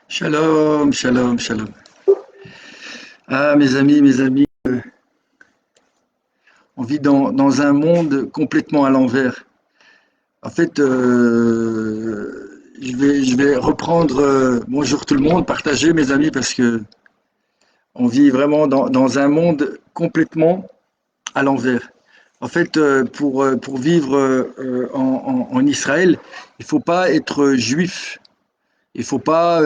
Shalom, shalom, shalom. Ah, mes amis, on vit dans un monde complètement à l'envers. En fait, je vais reprendre, bonjour tout le monde, partager mes amis, parce que on vit vraiment dans un monde complètement à l'envers. En fait, pour vivre en Israël, il faut pas être juif. Il faut pas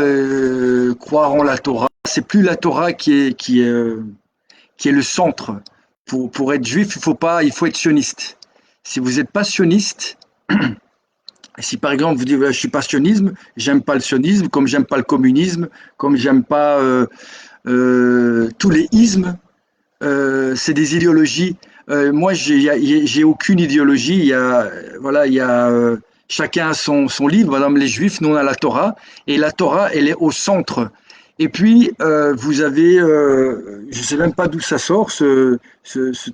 croire en la Torah. C'est plus la Torah qui est le centre. Pour être juif, il faut être sioniste. Si vous n'êtes pas sioniste, si par exemple vous dites je suis pas sionisme, j'aime pas le sionisme, comme j'aime pas le communisme, comme j'aime pas tous les ismes, c'est des idéologies. Moi, j'ai aucune idéologie. Il y a chacun a son livre. Madame, les Juifs, nous on a la Torah, et la Torah, elle est au centre. Et puis vous avez, je sais même pas d'où ça sort ce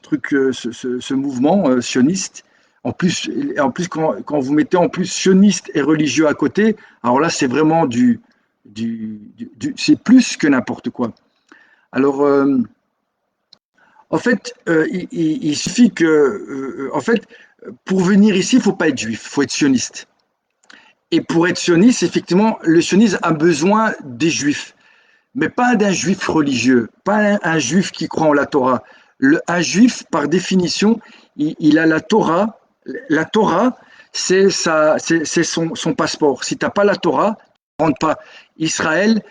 truc, ce mouvement sioniste. En plus quand vous mettez en plus sioniste et religieux à côté, alors là c'est vraiment c'est plus que n'importe quoi. Alors en fait, il suffit que, en fait, pour venir ici, il ne faut pas être juif, il faut être sioniste. Et pour être sioniste, effectivement, le sionisme a besoin des juifs, mais pas d'un juif religieux, pas un juif qui croit en la Torah. Un juif, par définition, il a la Torah. La Torah, c'est son passeport. Si tu n'as pas la Torah, tu ne rentres pas. Israël,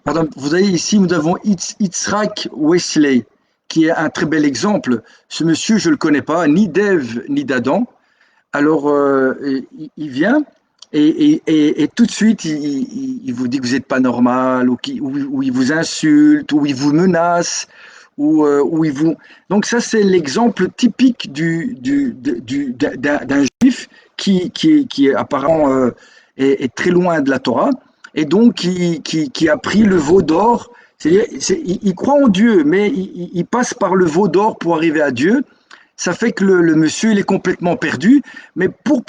pardon, vous voyez ici, nous avons Yitzhak Wesley, qui est un très bel exemple. Ce monsieur, je ne le connais pas, ni d'Ève, ni d'Adam. Alors, il vient et tout de suite, il vous dit que vous n'êtes pas normal, ou il vous insulte, ou il vous menace, ou il vous... Donc ça, c'est l'exemple typique d'un juif qui apparemment est très loin de la Torah, et donc qui a pris le veau d'or. Il croit en Dieu, mais il passe par le veau d'or pour arriver à Dieu. Ça fait que le monsieur il est complètement perdu, mais pour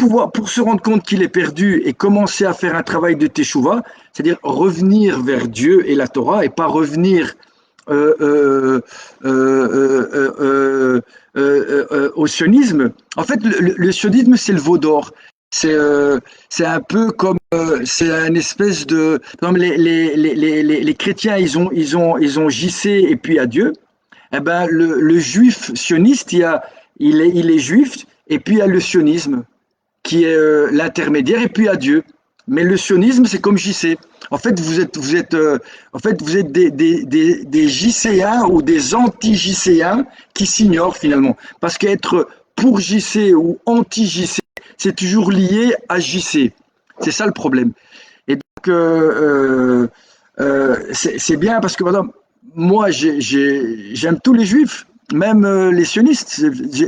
se rendre compte qu'il est perdu et commencer à faire un travail de teshuva, c'est-à-dire revenir vers Dieu et la Torah, et pas revenir euh, euh, euh, euh, au sionisme. En fait, le sionisme, c'est le veau d'or. C'est un peu comme c'est une espèce de, comme les chrétiens, ils ont JC et puis à Dieu. Eh ben, le juif sioniste, il est juif, et puis il y a le sionisme, qui est l'intermédiaire, et puis il y a Dieu. Mais le sionisme, c'est comme JC. En fait, vous êtes des JCéens ou des anti-JCéens qui s'ignorent finalement. Parce qu'être pour JC ou anti-JC, c'est toujours lié à JC. C'est ça le problème. Et donc, c'est bien parce que, madame, moi, j'aime tous les juifs, même les sionistes.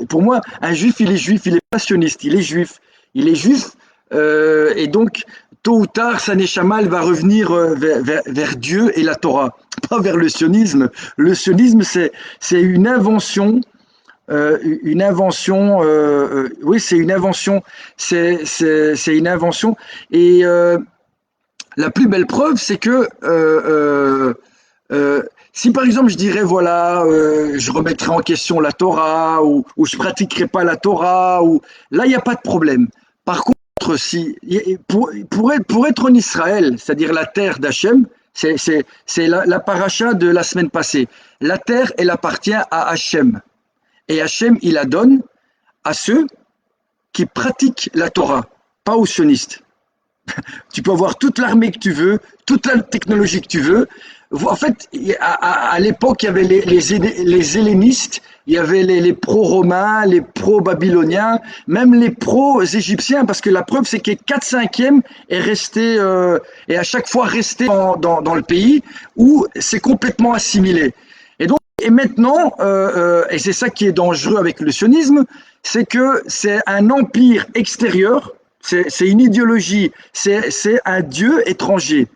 Pour moi, un juif, il est pas sioniste, il est juif. Il est juif, et donc, tôt ou tard, sa neshama, elle va revenir vers Dieu et la Torah, pas vers le sionisme. Le sionisme, c'est une invention, oui, c'est une invention, c'est une invention. Et la plus belle preuve, c'est que si par exemple je dirais voilà, je remettrai en question la Torah, ou je pratiquerai pas la Torah, ou là il n'y a pas de problème. Par contre, si pour être en Israël, c'est-à-dire la terre d'Hachem, c'est la paracha de la semaine passée. La terre, elle appartient à Hachem, et Hachem il la donne à ceux qui pratiquent la Torah, pas aux sionistes. Tu peux avoir toute l'armée que tu veux, toute la technologie que tu veux. En fait, à l'époque, il y avait les hellénistes, il y avait les pro-romains, les pro-babyloniens, même les pro-égyptiens, parce que la preuve, c'est que 4/5 est resté, et à chaque fois resté dans le pays, où c'est complètement assimilé. Et maintenant, et c'est ça qui est dangereux avec le sionisme, c'est que c'est un empire extérieur, c'est une idéologie, c'est un dieu étranger.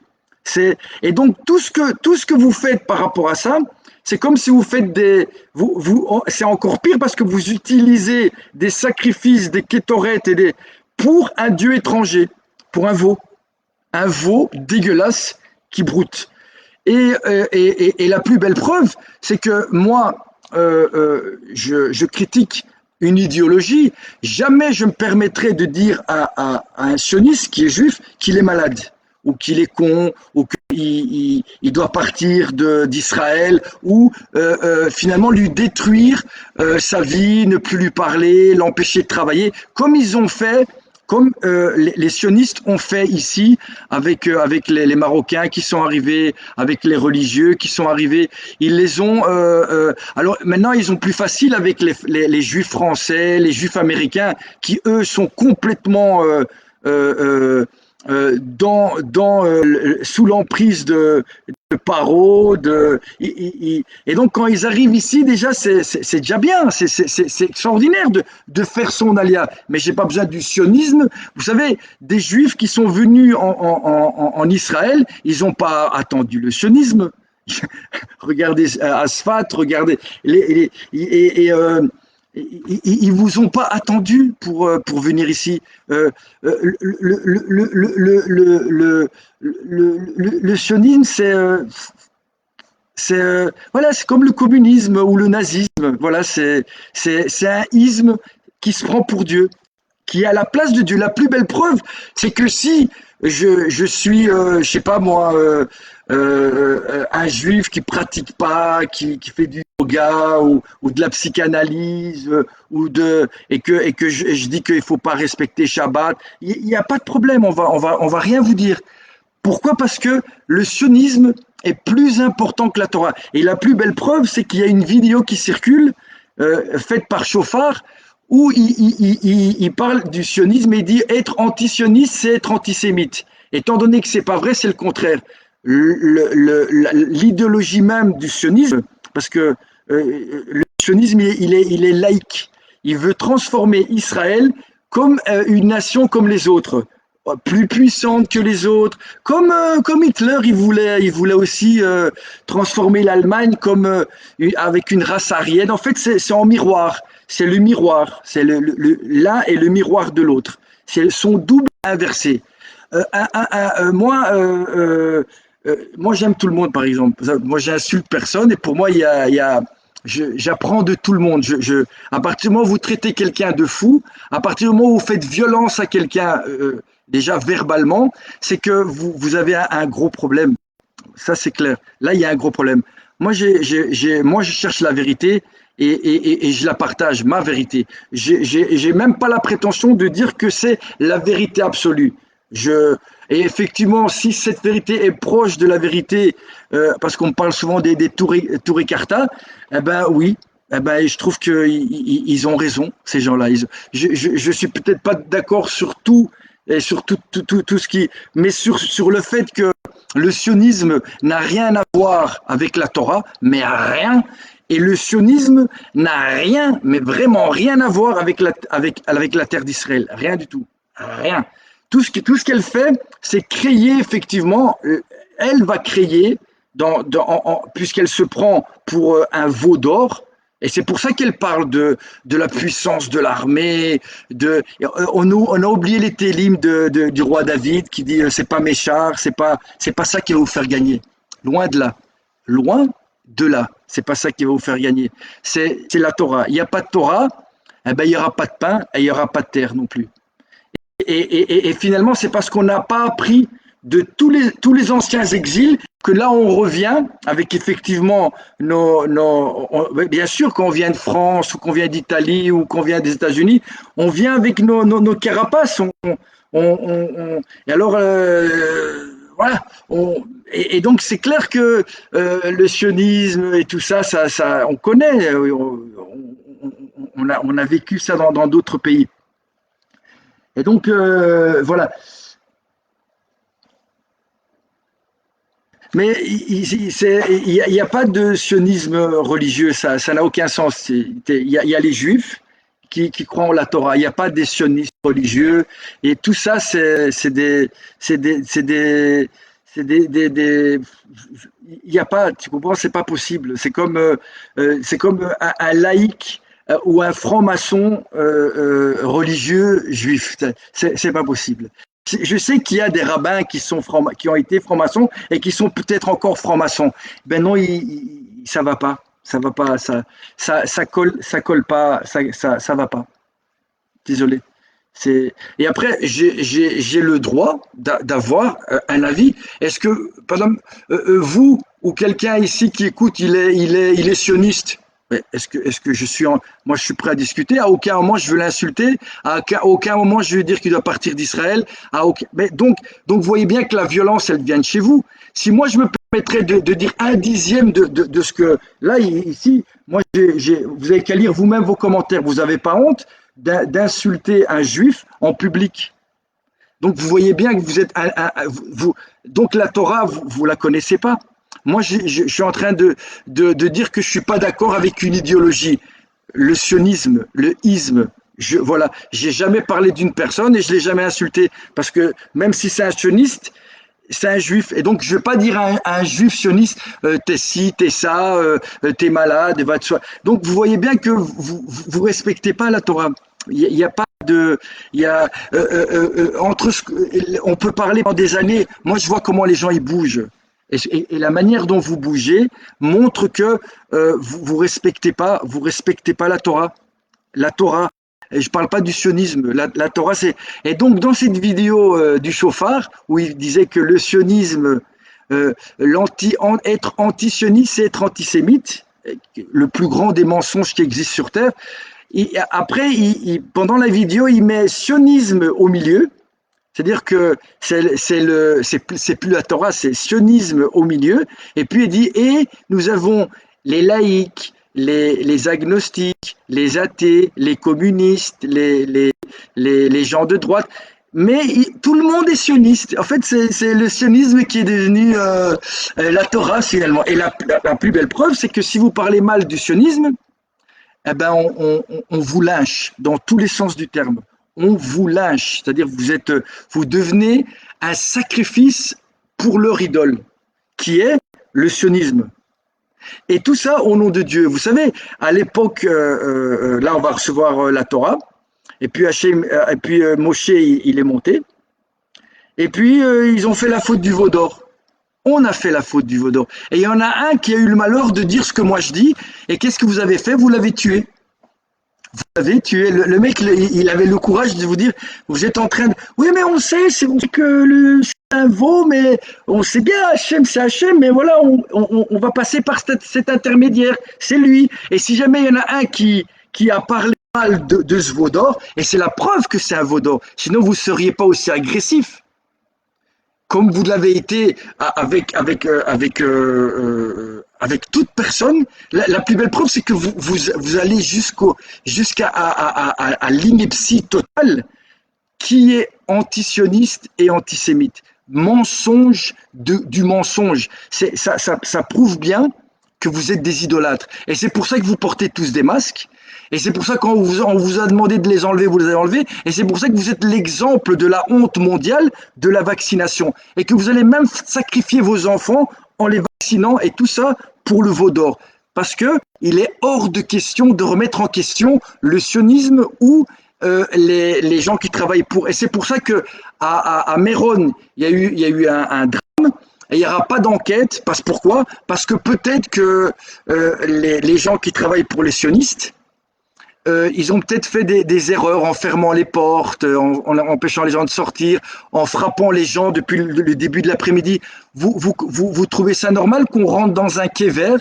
Et donc tout ce que vous faites par rapport à ça, c'est comme si vous faites c'est encore pire parce que vous utilisez des sacrifices, des kétorètes pour un dieu étranger. pour un veau dégueulasse qui broute. Et la plus belle preuve, c'est que moi, je critique une idéologie. Jamais je me permettrai de dire à un sioniste qui est juif qu'il est malade, ou qu'il est con, ou qu'il doit partir d'Israël, ou finalement lui détruire sa vie, ne plus lui parler, l'empêcher de travailler, comme ils ont fait, comme les sionistes ont fait ici avec les Marocains qui sont arrivés, avec les religieux qui sont arrivés. Ils les ont. Alors maintenant, ils ont plus facile avec les juifs français, les juifs américains, qui eux sont complètement euh, sous l'emprise de Paro, et donc quand ils arrivent ici, déjà c'est déjà bien, c'est extraordinaire de faire son alia. Mais j'ai pas besoin du sionisme. Vous savez, des juifs qui sont venus en Israël, ils n'ont pas attendu le sionisme. Regardez Asfat, regardez ils vous ont pas attendu pour venir ici. Le sionisme, voilà, c'est comme le communisme ou le nazisme. Voilà, c'est un isme qui se prend pour Dieu, qui est à la place de Dieu. La plus belle preuve, c'est que si je suis, je sais pas moi, un juif qui pratique pas, qui fait du yoga ou de la psychanalyse, et que je dis qu'il faut pas respecter Shabbat, il n'y a pas de problème, on va rien vous dire. Pourquoi? Parce que le sionisme est plus important que la Torah. Et la plus belle preuve, c'est qu'il y a une vidéo qui circule, faite par Chauffard, où il parle du sionisme et il dit être antisioniste, c'est être antisémite. Étant donné que c'est pas vrai, c'est le contraire. L'idéologie même du sionisme, parce que le sionisme, il est laïque. Il veut transformer Israël comme une nation comme les autres, plus puissante que les autres, comme Hitler, il voulait aussi transformer l'Allemagne comme avec une race aryenne. En fait, c'est en miroir, c'est le miroir, c'est l'un et le miroir de l'autre, c'est son double inversé. Moi, j'aime tout le monde, par exemple. Moi, j'insulte personne et pour moi, j'apprends de tout le monde. À partir du moment où vous traitez quelqu'un de fou, à partir du moment où vous faites violence à quelqu'un, déjà verbalement, c'est que vous avez un gros problème. Ça, c'est clair. Là, il y a un gros problème. Moi, je cherche la vérité et je la partage, ma vérité. J'ai même pas la prétention de dire que c'est la vérité absolue. Et effectivement, si cette vérité est proche de la vérité, parce qu'on parle souvent des Touricarta, eh ben oui, eh ben, je trouve qu'ils ont raison, ces gens-là. Je suis peut-être pas d'accord sur tout et sur tout ce qui, mais sur le fait que le sionisme n'a rien à voir avec la Torah, mais rien. Et le sionisme n'a rien, mais vraiment rien à voir avec la terre d'Israël. Rien du tout. Rien. Tout ce qu'elle fait, c'est créer effectivement, elle va créer, puisqu'elle se prend pour un veau d'or, et c'est pour ça qu'elle parle de la puissance de l'armée. On a oublié les télim du roi David qui dit c'est pas mes chars, c'est pas ça qui va vous faire gagner. Loin de là. Loin de là. C'est pas ça qui va vous faire gagner. C'est la Torah. Il n'y a pas de Torah, eh ben, il n'y aura pas de pain et il n'y aura pas de terre non plus. Et finalement, c'est parce qu'on n'a pas appris de tous les anciens exils que là, on revient avec effectivement bien sûr, quand on vient de France ou qu'on vient d'Italie ou qu'on vient des États-Unis, on vient avec nos carapaces. Et alors, voilà. Et donc, c'est clair que le sionisme et tout ça, on connaît. On a vécu ça dans d'autres pays. Et donc, voilà. Mais il n'y a pas de sionisme religieux, ça n'a aucun sens. Il y a les juifs qui croient en la Torah, il n'y a pas des sionistes religieux, et tout ça, il n'y a pas, tu comprends, c'est pas possible. C'est comme un laïc ou un franc-maçon religieux juif. C'est pas possible. je sais qu'il y a des rabbins qui ont été francs-maçons et qui sont peut-être encore francs-maçons. Ben non, ça va pas. Ça va pas. Ça colle pas. Ça va pas. Désolé. Et après, j'ai le droit d'avoir un avis. Est-ce que, par exemple, vous ou quelqu'un ici qui écoute, il est sioniste? Est-ce que moi je suis prêt à discuter? À aucun moment je veux l'insulter. À aucun moment je veux dire qu'il doit partir d'Israël. Donc vous voyez bien que la violence, elle vient de chez vous. Si moi je me permettrais de dire un dixième de ce que là ici, moi vous avez qu'à lire vous-même vos commentaires. Vous n'avez pas honte d'insulter un juif en public. Donc vous voyez bien que vous êtes donc la Torah, vous la connaissez pas. Moi, je suis en train de dire que je suis pas d'accord avec une idéologie, le sionisme, le isme. Voilà, j'ai jamais parlé d'une personne et je l'ai jamais insulté parce que même si c'est un sioniste, c'est un juif. Et donc, je ne vais pas dire à un juif sioniste, t'es ci, t'es ça, t'es malade, va te soigner. Donc, vous voyez bien que vous respectez pas la Torah. Il y a pas de, il y a entre on peut parler pendant des années. Moi, je vois comment les gens ils bougent. Et la manière dont vous bougez montre que vous respectez pas la Torah. La Torah. Et je parle pas du sionisme. La Torah, c'est. Et donc, dans cette vidéo du chauffard, où il disait que le sionisme, être anti-sioniste, c'est être antisémite, le plus grand des mensonges qui existent sur Terre. Et après, pendant la vidéo, il met sionisme au milieu. C'est-à-dire que c'est plus la Torah, c'est sionisme au milieu. Et puis il dit, et nous avons les laïcs, les agnostiques, les athées, les communistes, les gens de droite. Mais tout le monde est sioniste. En fait, c'est le sionisme qui est devenu la Torah finalement. Et la plus belle preuve, c'est que si vous parlez mal du sionisme, eh ben on vous lynche dans tous les sens du terme. On vous lynche, c'est-à-dire vous devenez un sacrifice pour leur idole, qui est le sionisme. Et tout ça au nom de Dieu. Vous savez, à l'époque, là on va recevoir la Torah, et puis, Moshe il est monté, et puis ils ont fait la faute du veau d'or. On a fait la faute du veau d'or. Et il y en a un qui a eu le malheur de dire ce que moi je dis, et qu'est-ce que vous avez fait? Vous l'avez tué. Vous l'avez tué. Le mec, il avait le courage de vous dire, vous êtes en train de... Oui, mais on sait que c'est un veau, mais on sait bien, Hachem, c'est Hachem, mais voilà, on va passer par cet intermédiaire. C'est lui. Et si jamais il y en a un qui a parlé mal de ce veau d'or, et c'est la preuve que c'est un veau d'or, sinon vous ne seriez pas aussi agressif comme vous l'avez été avec toute personne. La plus belle preuve, c'est que vous allez jusqu'à l'ineptie totale, qui est antisioniste et antisémite. Mensonge du mensonge. Ça prouve bien que vous êtes des idolâtres. Et c'est pour ça que vous portez tous des masques. Et c'est pour ça qu'on vous a demandé de les enlever, vous les avez enlevés. Et c'est pour ça que vous êtes l'exemple de la honte mondiale de la vaccination. Et que vous allez même sacrifier vos enfants en les vaccinant, et tout ça pour le veau d'or. Parce que il est hors de question de remettre en question le sionisme ou les gens qui travaillent pour. Et c'est pour ça que à Méron, il y a eu un drame. Et il n'y aura pas d'enquête. Pourquoi? Parce que peut-être que les gens qui travaillent pour les sionistes, ils ont peut-être fait des erreurs en fermant les portes, en empêchant les gens de sortir, en frappant les gens depuis le début de l'après-midi. Vous trouvez ça normal qu'on rentre dans un kéver,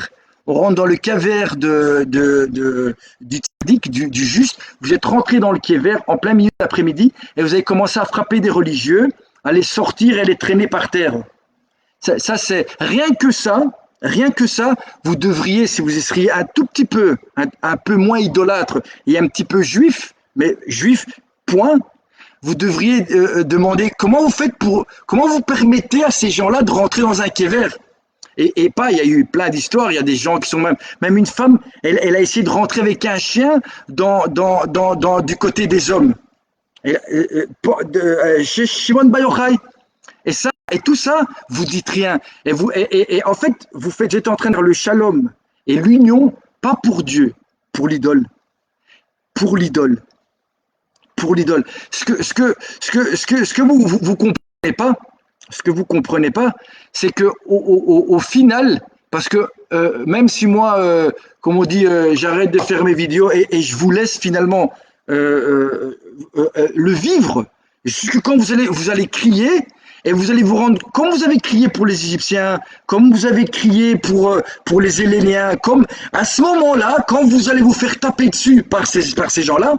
on rentre dans le kéver du tzaddik, du juste. Vous êtes rentré dans le kéver en plein milieu de l'après-midi et vous avez commencé à frapper des religieux, à les sortir et à les traîner par terre. Ça c'est rien que ça, vous devriez, si vous seriez un tout petit peu, un peu moins idolâtre et un petit peu juif, mais juif, point, vous devriez demander comment vous permettez à ces gens-là de rentrer dans un kéver. Et pas, il y a eu plein d'histoires, il y a des gens qui sont même une femme, elle a essayé de rentrer avec un chien du côté des hommes. Chez Shimon Bar Yochai. Et tout ça, vous dites rien. Et en fait, j'étais en train de faire le shalom et l'union, pas pour Dieu, pour l'idole. Pour l'idole. pour l'idole. Ce que vous comprenez pas, ce que vous comprenez pas, c'est que au final, parce que même si moi, comme on dit, j'arrête de faire mes vidéos et je vous laisse finalement le vivre, jusque quand vous allez crier et vous allez vous rendre, comme vous avez crié pour les Égyptiens, comme vous avez crié pour les Héléniens, comme à ce moment-là, quand vous allez vous faire taper dessus par ces gens-là,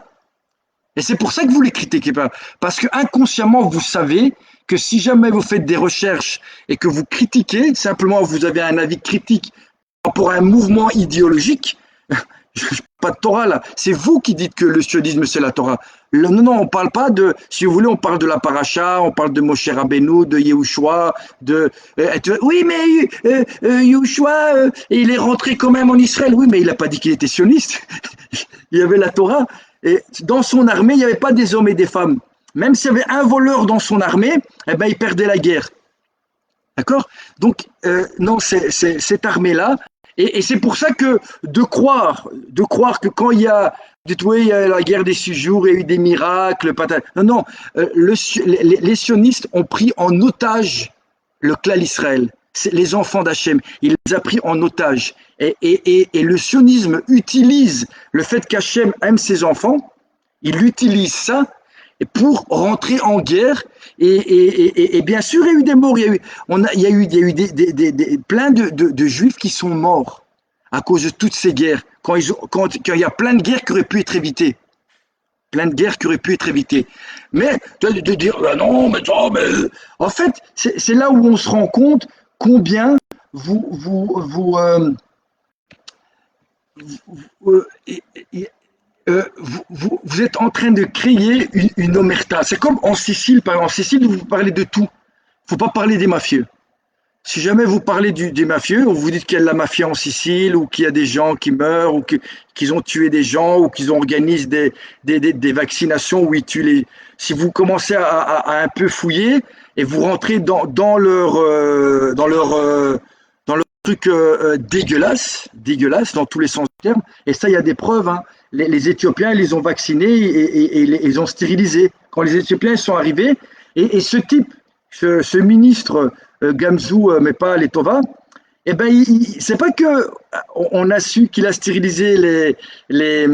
et c'est pour ça que vous les critiquez pas. Parce que inconsciemment, vous savez que si jamais vous faites des recherches et que vous critiquez, simplement vous avez un avis critique par rapport à un mouvement idéologique, pas de Torah là, c'est vous qui dites que le sionisme c'est la Torah. Non, non, on parle pas de, si vous voulez, on parle de la paracha, on parle de Moshe Rabbeinu, de Yehoshua, oui, mais Yehoshua, il est rentré quand même en Israël. Oui, mais il n'a pas dit qu'il était sioniste. Il y avait la Torah. Et dans son armée, il n'y avait pas des hommes et des femmes. Même s'il y avait un voleur dans son armée, eh ben, il perdait la guerre. D'accord. Donc, non, c'est cette armée-là. Et c'est pour ça que de croire que quand dites oui, il y a la guerre des 6 jours, il y a eu des miracles, non, non, les sionistes ont pris en otage le clan Israël, c'est les enfants d'Hachem, il les a pris en otage. Et le sionisme utilise le fait qu'Hachem aime ses enfants, il utilise ça pour rentrer en guerre. Et bien sûr, il y a eu des morts. Il y a eu plein de juifs qui sont morts à cause de toutes ces guerres. Quand il y a plein de guerres qui auraient pu être évitées. Plein de guerres qui auraient pu être évitées. Mais de dire, ah non, mais ça, mais. En fait, c'est là où on se rend compte combien vous, vous êtes en train de créer une omerta. C'est comme en Sicile, par exemple. En Sicile, vous parlez de tout. Il ne faut pas parler des mafieux. Si jamais vous parlez des mafieux, ou vous dites qu'il y a de la mafia en Sicile, ou qu'il y a des gens qui meurent, ou qu'ils ont tué des gens, ou qu'ils organisent des vaccinations où ils tuent les. Si vous commencez à un peu fouiller et vous rentrez dans leur truc dégueulasse dans tous les sens du terme, et ça, il y a des preuves. Hein. Les Éthiopiens, ils les ont vaccinés et ils ont stérilisés. Quand les Éthiopiens sont arrivés, et ce type, ce ministre Gamzou, mais pas Letova, eh ben, c'est pas que on a su qu'il a stérilisé les,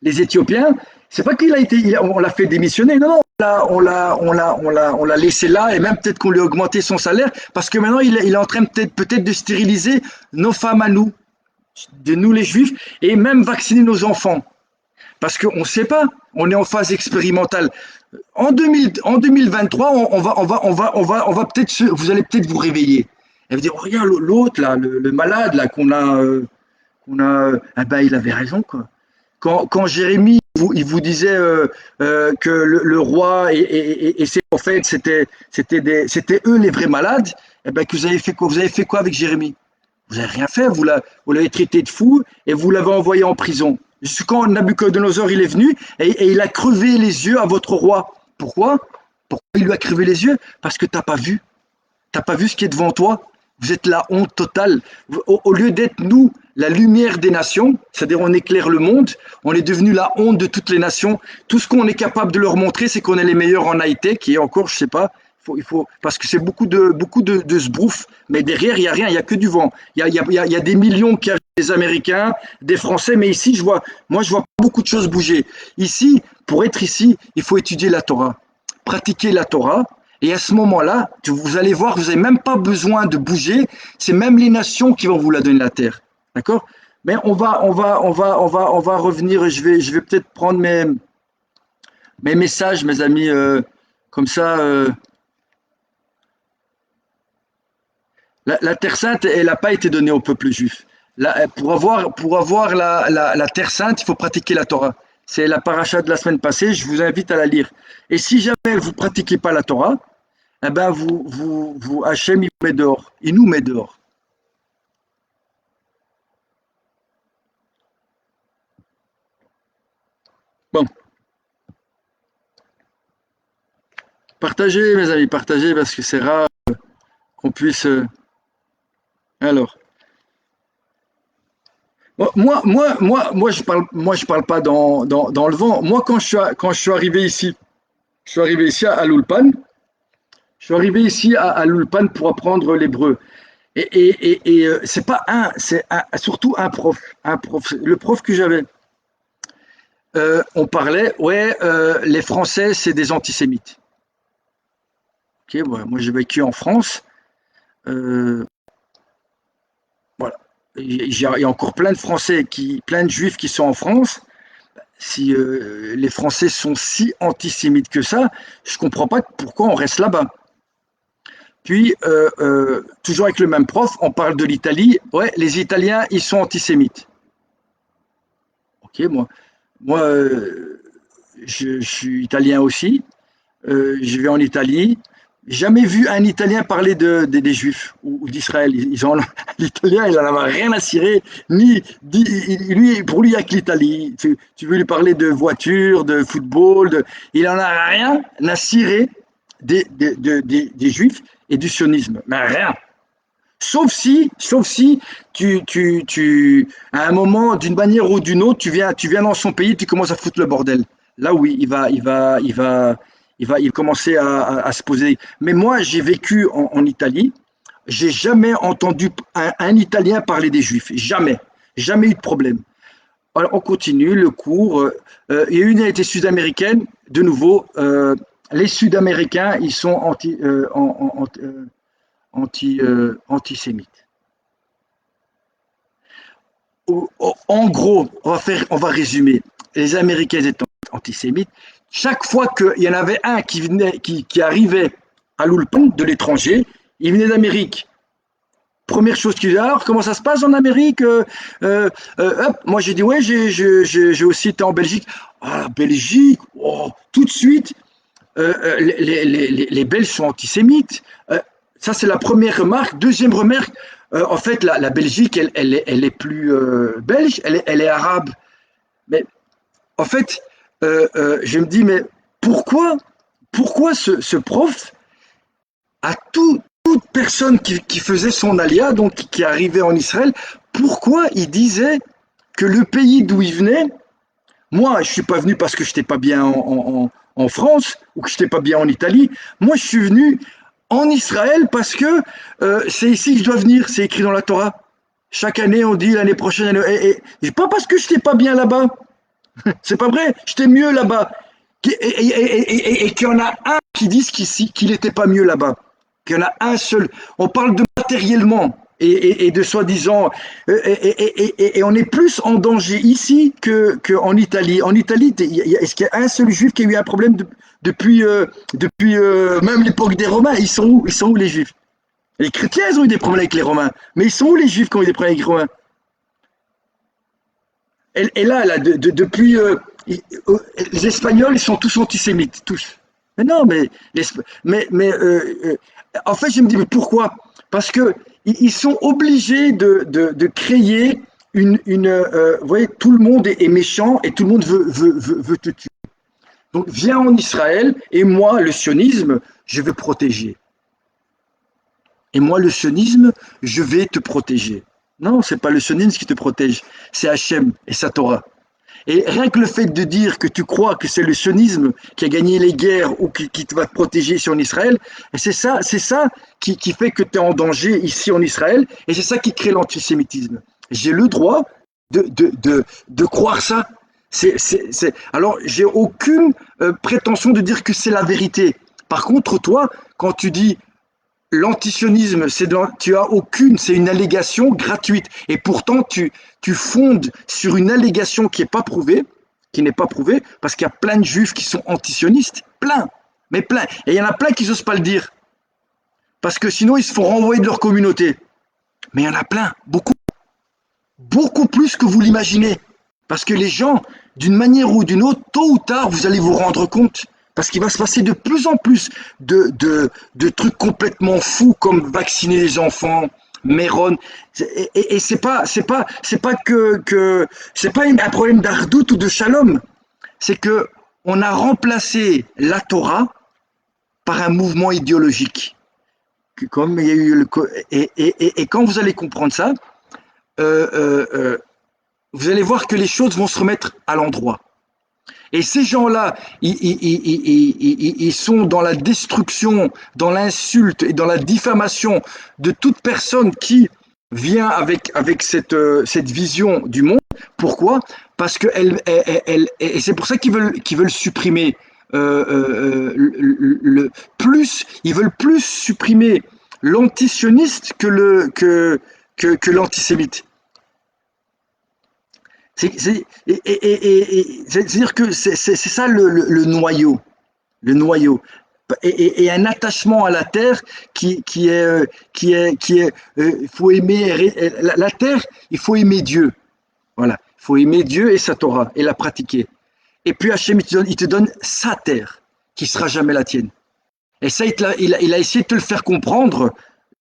les Éthiopiens, c'est pas qu'il a été, on l'a fait démissionner, non, non, on l'a laissé là et même peut-être qu'on lui a augmenté son salaire parce que maintenant il est en train peut-être de stériliser nos femmes à nous, de nous les juifs et même vacciner nos enfants. Parce qu'on ne sait pas, on est en phase expérimentale. En 2023, on va peut-être, vous allez peut-être vous réveiller. Et vous dire, oh, regarde l'autre là, le malade là ah ben il avait raison quoi. Quand Jérémie il vous disait que le roi et ses prophètes c'était eux les vrais malades, eh ben que vous avez fait quoi? Vous avez fait quoi avec Jérémie? Vous n'avez rien fait, vous l'avez traité de fou et vous l'avez envoyé en prison. Jusqu'à quand Nabucodonosor il est venu et il a crevé les yeux à votre roi. Pourquoi? Pourquoi il lui a crevé les yeux? Parce que tu n'as pas vu. Tu n'as pas vu ce qui est devant toi. Vous êtes la honte totale. Au lieu d'être nous, la lumière des nations, c'est-à-dire on éclaire le monde, on est devenu la honte de toutes les nations. Tout ce qu'on est capable de leur montrer, c'est qu'on est les meilleurs en high-tech et encore, je sais pas, parce que c'est beaucoup de sbrouf, mais derrière, il n'y a rien, il n'y a que du vent. Il y a des millions qui arrivent des Américains, des Français, mais ici, je vois pas beaucoup de choses bouger. Ici, pour être ici, il faut étudier la Torah, pratiquer la Torah, et à ce moment-là, vous allez voir, vous n'avez même pas besoin de bouger, c'est même les nations qui vont vous la donner la terre. D'accord? Mais on va revenir, je vais peut-être prendre mes messages, mes amis, comme ça. La Terre Sainte, elle n'a pas été donnée au peuple juif. Pour avoir la Terre Sainte, il faut pratiquer la Torah. C'est la paracha de la semaine passée, je vous invite à la lire. Et si jamais vous ne pratiquez pas la Torah, eh ben Hachem, il vous met dehors. Il nous met dehors. Bon, partagez, mes amis, partagez, parce que c'est rare qu'on puisse. Alors, Je parle pas dans le vent. Moi, quand je suis arrivé ici, je suis arrivé ici à l'Ulpan. Je suis arrivé ici à l'Ulpan pour apprendre l'hébreu. C'est pas un, surtout un prof. Le prof que j'avais, on parlait, ouais, les Français, c'est des antisémites. Ok, ouais, moi j'ai vécu en France. euh, voilà. Il y a encore plein de Français, plein de Juifs qui sont en France. Si les Français sont si antisémites que ça, je comprends pas pourquoi on reste là-bas. Puis, toujours avec le même prof, on parle de l'Italie. Ouais, les Italiens, ils sont antisémites. Ok, moi je suis italien aussi. Je vais en Italie. Jamais vu un Italien parler des Juifs ou d'Israël. L'Italien, il n'en a rien à cirer. Lui, pour lui, il n'y a que l'Italie. Tu veux lui parler de voiture, de football, il n'en a rien à cirer des Juifs et du sionisme. Mais rien. Sauf si à un moment, d'une manière ou d'une autre, tu viens dans son pays, tu commences à foutre le bordel. Là, oui, il va commencer à se poser. Mais moi, j'ai vécu en Italie. J'ai jamais entendu un Italien parler des Juifs. Jamais. Jamais eu de problème. Alors, on continue le cours. Il y a une unité sud-américaine. De nouveau, les Sud-Américains, ils sont antisémites. En gros, on va résumer. Les Américains étant antisémites, chaque fois qu'il y en avait un qui arrivait à l'Ulpan de l'étranger, il venait d'Amérique. Première chose qu'il dit, alors comment ça se passe en Amérique hop, moi j'ai dit, ouais, j'ai aussi été en Belgique. Ah, Belgique, oh, tout de suite, les Belges sont antisémites. Ça, c'est la première remarque. Deuxième remarque, en fait, la Belgique, elle est plus belge, elle est arabe. Mais en fait, je me dis, mais pourquoi ce prof, toute personne qui faisait son alia, donc qui arrivait en Israël, pourquoi il disait que le pays d'où il venait, moi, je suis pas venu parce que je n'étais pas bien en France ou que je n'étais pas bien en Italie. Moi, je suis venu en Israël parce que c'est ici que je dois venir. C'est écrit dans la Torah. Chaque année, on dit l'année prochaine. Pas parce que je n'étais pas bien là-bas. C'est pas vrai. J'étais mieux là-bas. Et qu'il y en a un qui dise qu'il n'était pas mieux là-bas. Qu'il y en a un seul. On parle de matériellement et de soi-disant. On est plus en danger ici qu'en Italie. En Italie, est-ce qu'il y a un seul juif qui a eu un problème depuis même l'époque des Romains? Ils sont où les juifs? Les chrétiens, ils ont eu des problèmes avec les Romains. Mais ils sont où les juifs qui ont eu des problèmes avec les Romains? Là, depuis. Les Espagnols, ils sont tous antisémites, tous. Mais non, en fait, je me dis, mais pourquoi? Parce que ils sont obligés de créer vous voyez, tout le monde est méchant et tout le monde veut te tuer. Donc, viens en Israël et moi, le sionisme, je vais protéger. Et moi, le sionisme, je vais te protéger. Non, c'est pas le sionisme qui te protège, c'est Hachem et sa Torah. Et rien que le fait de dire que tu crois que c'est le sionisme qui a gagné les guerres ou qui va te protéger ici en Israël, c'est ça qui fait que tu es en danger ici en Israël, et c'est ça qui crée l'antisémitisme. J'ai le droit de croire ça. Alors, j'ai aucune prétention de dire que c'est la vérité. Par contre, toi, quand tu dis l'antisionisme, tu as aucune, c'est une allégation gratuite. Et pourtant, tu fondes sur une allégation qui n'est pas prouvée, parce qu'il y a plein de juifs qui sont antisionistes, plein, mais plein. Et il y en a plein qui n'osent pas le dire, parce que sinon ils se font renvoyer de leur communauté. Mais il y en a plein, beaucoup, beaucoup plus que vous l'imaginez. Parce que les gens, d'une manière ou d'une autre, tôt ou tard, vous allez vous rendre compte. Parce qu'il va se passer de plus en plus de trucs complètement fous comme vacciner les enfants, Méron. Et c'est pas un problème d'ardoute ou de shalom. C'est que on a remplacé la Torah par un mouvement idéologique. Comme il y a eu et quand vous allez comprendre ça, euh, euh, euh, vous allez voir que les choses vont se remettre à l'endroit. Et ces gens-là, ils sont dans la destruction, dans l'insulte et dans la diffamation de toute personne qui vient avec cette vision du monde. Pourquoi? Parce que et c'est pour ça qu'ils veulent supprimer ils veulent plus supprimer l'antisioniste que l'antisémite. C'est-à-dire que c'est ça le noyau, le noyau. Et un attachement à la terre il faut aimer la terre, il faut aimer Dieu. Voilà, il faut aimer Dieu et sa Torah et la pratiquer. Et puis Hachem, il te donne sa terre, qui sera jamais la tienne. Et ça, il a essayé de te le faire comprendre.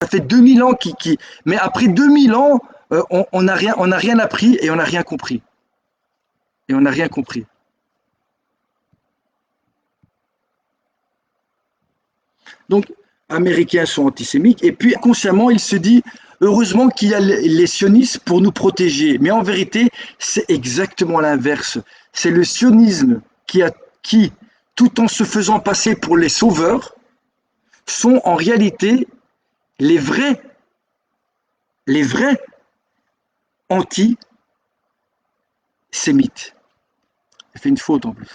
Ça fait 2000 ans mais après 2000 ans, on n'a rien appris et on n'a rien compris. Et on n'a rien compris. Donc, Américains sont antisémites, et puis consciemment, il se dit, heureusement qu'il y a les sionistes pour nous protéger. Mais en vérité, c'est exactement l'inverse. C'est le sionisme qui, tout en se faisant passer pour les sauveurs, sont en réalité les vrais antisémites. J'ai fait une faute en plus.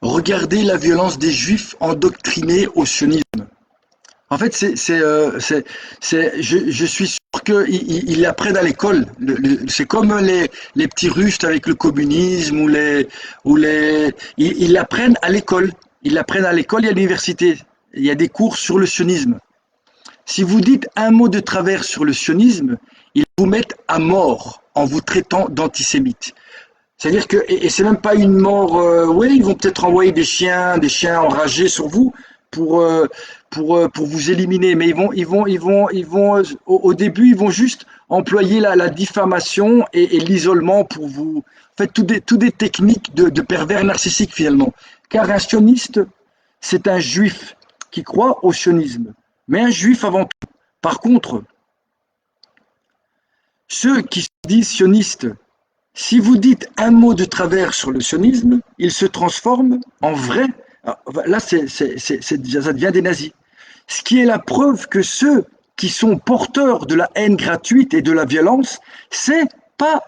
Regardez la violence des Juifs endoctrinés au sionisme. En fait, je suis sûr qu'ils l'apprennent à l'école. C'est comme les petits Russes avec le communisme ils l'apprennent à l'école. Ils l'apprennent à l'école et à l'université. Il y a des cours sur le sionisme. Si vous dites un mot de travers sur le sionisme, ils vous mettent à mort en vous traitant d'antisémite. C'est-à-dire que, et c'est même pas une mort, oui, ils vont peut-être envoyer des chiens enragés sur vous pour, pour vous éliminer, mais au début, ils vont juste employer la diffamation et l'isolement pour vous. En fait, toutes des techniques de pervers narcissiques finalement. Car un sioniste, c'est un juif qui croit au sionisme, mais un juif avant tout. Par contre, ceux qui se disent sionistes, si vous dites un mot de travers sur le sionisme, il se transforme en vrai. Là, ça devient des nazis. Ce qui est la preuve que ceux qui sont porteurs de la haine gratuite et de la violence, c'est pas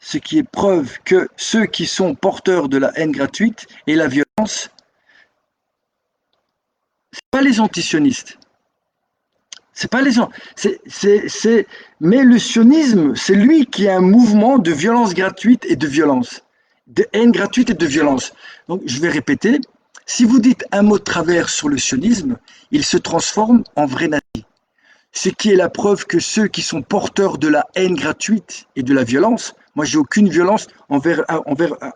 ce qui est preuve que ceux qui sont porteurs de la haine gratuite et la violence, c'est pas les antisionistes. C'est pas les gens. Mais le sionisme, c'est lui qui a un mouvement de violence gratuite et de violence, de haine gratuite et de violence. Donc, je vais répéter. Si vous dites un mot de travers sur le sionisme, il se transforme en vrai nazi. Ce qui est la preuve que ceux qui sont porteurs de la haine gratuite et de la violence, moi j'ai aucune violence envers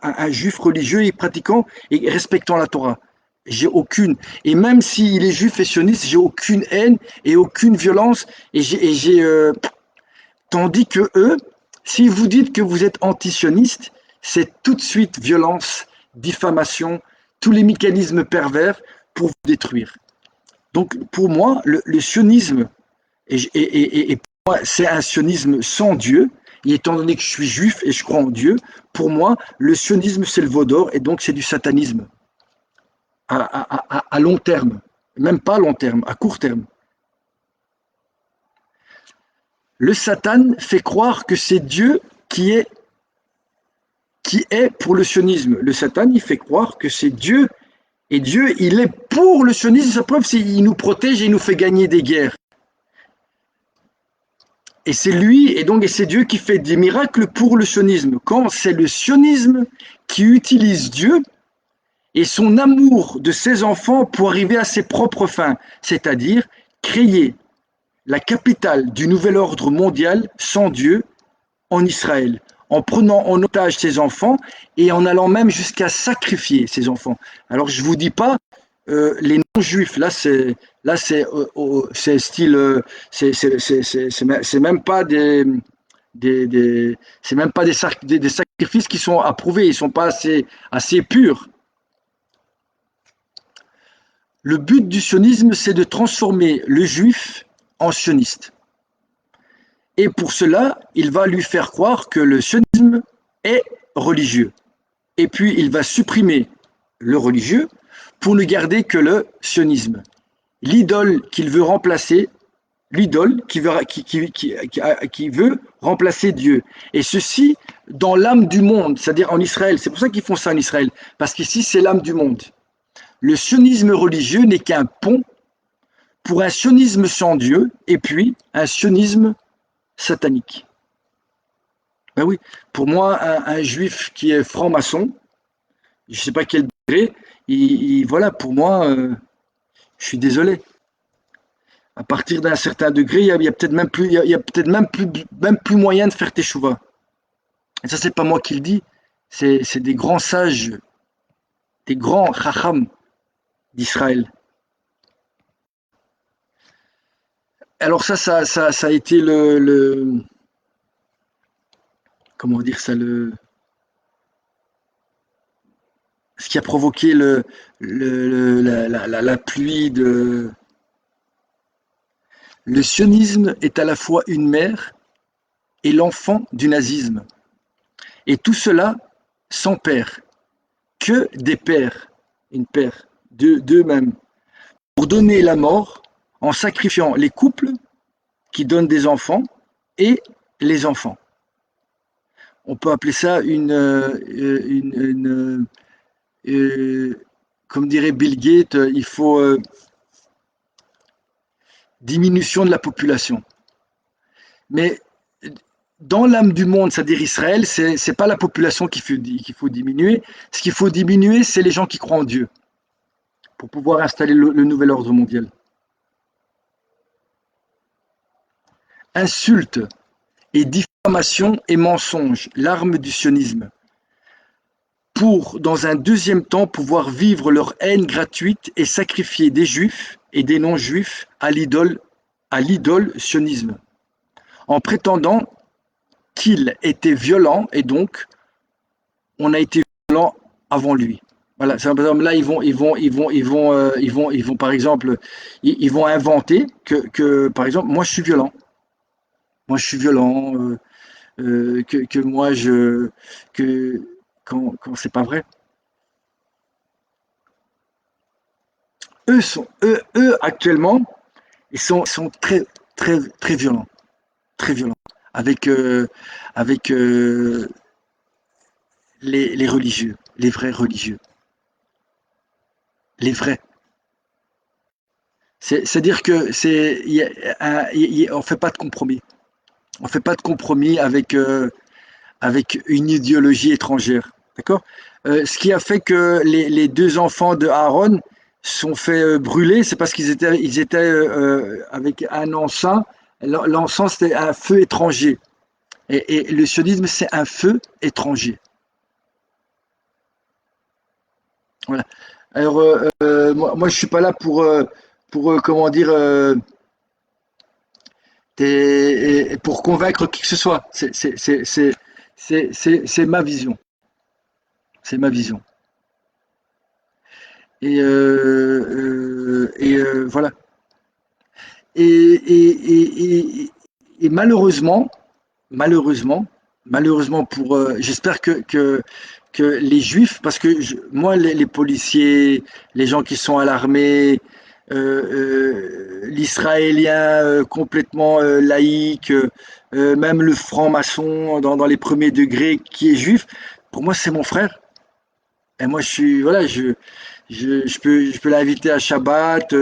un juif religieux et pratiquant et respectant la Torah. J'ai aucune. Et même s'il est juif et sioniste, j'ai aucune haine et aucune violence. Tandis que eux, si vous dites que vous êtes anti-sioniste, c'est tout de suite violence, diffamation, tous les mécanismes pervers pour vous détruire. Donc pour moi, le sionisme, et pour moi, c'est un sionisme sans Dieu. Et étant donné que je suis juif et je crois en Dieu, pour moi, le sionisme, c'est le veau d'or et donc c'est du satanisme. À long terme, même pas à long terme, à court terme. Le Satan fait croire que c'est Dieu qui est pour le sionisme. Le Satan, il fait croire que c'est Dieu, et Dieu, il est pour le sionisme. Sa preuve, c'est qu'il nous protège et il nous fait gagner des guerres. Et c'est lui, et c'est Dieu qui fait des miracles pour le sionisme. Quand c'est le sionisme qui utilise Dieu, et son amour de ses enfants pour arriver à ses propres fins, c'est-à-dire créer la capitale du nouvel ordre mondial sans Dieu en Israël, en prenant en otage ses enfants et en allant même jusqu'à sacrifier ses enfants. Alors je vous dis pas les non-juifs, c'est style, c'est même pas c'est même pas des sacrifices qui sont approuvés, ils sont pas assez purs. Le but du sionisme, c'est de transformer le juif en sioniste. Et pour cela, il va lui faire croire que le sionisme est religieux. Et puis, il va supprimer le religieux pour ne garder que le sionisme. L'idole qu'il veut remplacer, l'idole qui veut remplacer Dieu. Et ceci dans l'âme du monde, c'est-à-dire en Israël. C'est pour ça qu'ils font ça en Israël, parce qu'ici, c'est l'âme du monde. Le sionisme religieux n'est qu'un pont pour un sionisme sans Dieu et puis un sionisme satanique. Ben oui, pour moi, un juif qui est franc-maçon, je ne sais pas quel degré, voilà, pour moi, je suis désolé. À partir d'un certain degré, il y a peut-être même plus, il y a peut-être même plus moyen de faire teshuva. Et ça, c'est pas moi qui le dis, c'est des grands sages, des grands chacham d'Israël. Alors ça a été comment dire ça, ce qui a provoqué la pluie de. Le sionisme est à la fois une mère et l'enfant du nazisme. Et tout cela sans père, que des pères, une père, d'eux-mêmes, pour donner la mort en sacrifiant les couples qui donnent des enfants et les enfants. On peut appeler ça comme dirait Bill Gates, il faut diminution de la population. Mais dans l'âme du monde, c'est-à-dire Israël, c'est pas la population qu'il faut diminuer. Ce qu'il faut diminuer, c'est les gens qui croient en Dieu pour pouvoir installer le nouvel ordre mondial. Insulte et diffamation et mensonge, l'arme du sionisme, pour, dans un deuxième temps, pouvoir vivre leur haine gratuite et sacrifier des juifs et des non-juifs à l'idole sionisme, en prétendant qu'il était violent et donc on a été violent avant lui. Voilà, là ils vont par exemple, ils vont inventer que par exemple moi je suis violent, que moi que quand c'est pas vrai. Eux actuellement, ils sont très très violents, avec les religieux, les vrais religieux, les vrais. C'est-à-dire que on fait pas de compromis. On fait pas de compromis avec une idéologie étrangère. D'accord. Ce qui a fait que les deux enfants de Aaron sont fait brûler, c'est parce ils étaient avec un encens. L'encens, c'était un feu étranger. Et le sionisme, c'est un feu étranger. Voilà. Alors, moi, je suis pas là pour comment dire, pour convaincre qui que ce soit. C'est ma vision. C'est ma vision. Voilà. Et malheureusement pour, j'espère que les juifs, parce que moi, les policiers, les gens qui sont à l'armée, l'israélien complètement laïque, même le franc-maçon dans les premiers degrés qui est juif, pour moi, c'est mon frère. Et moi, voilà, je peux l'inviter à Shabbat.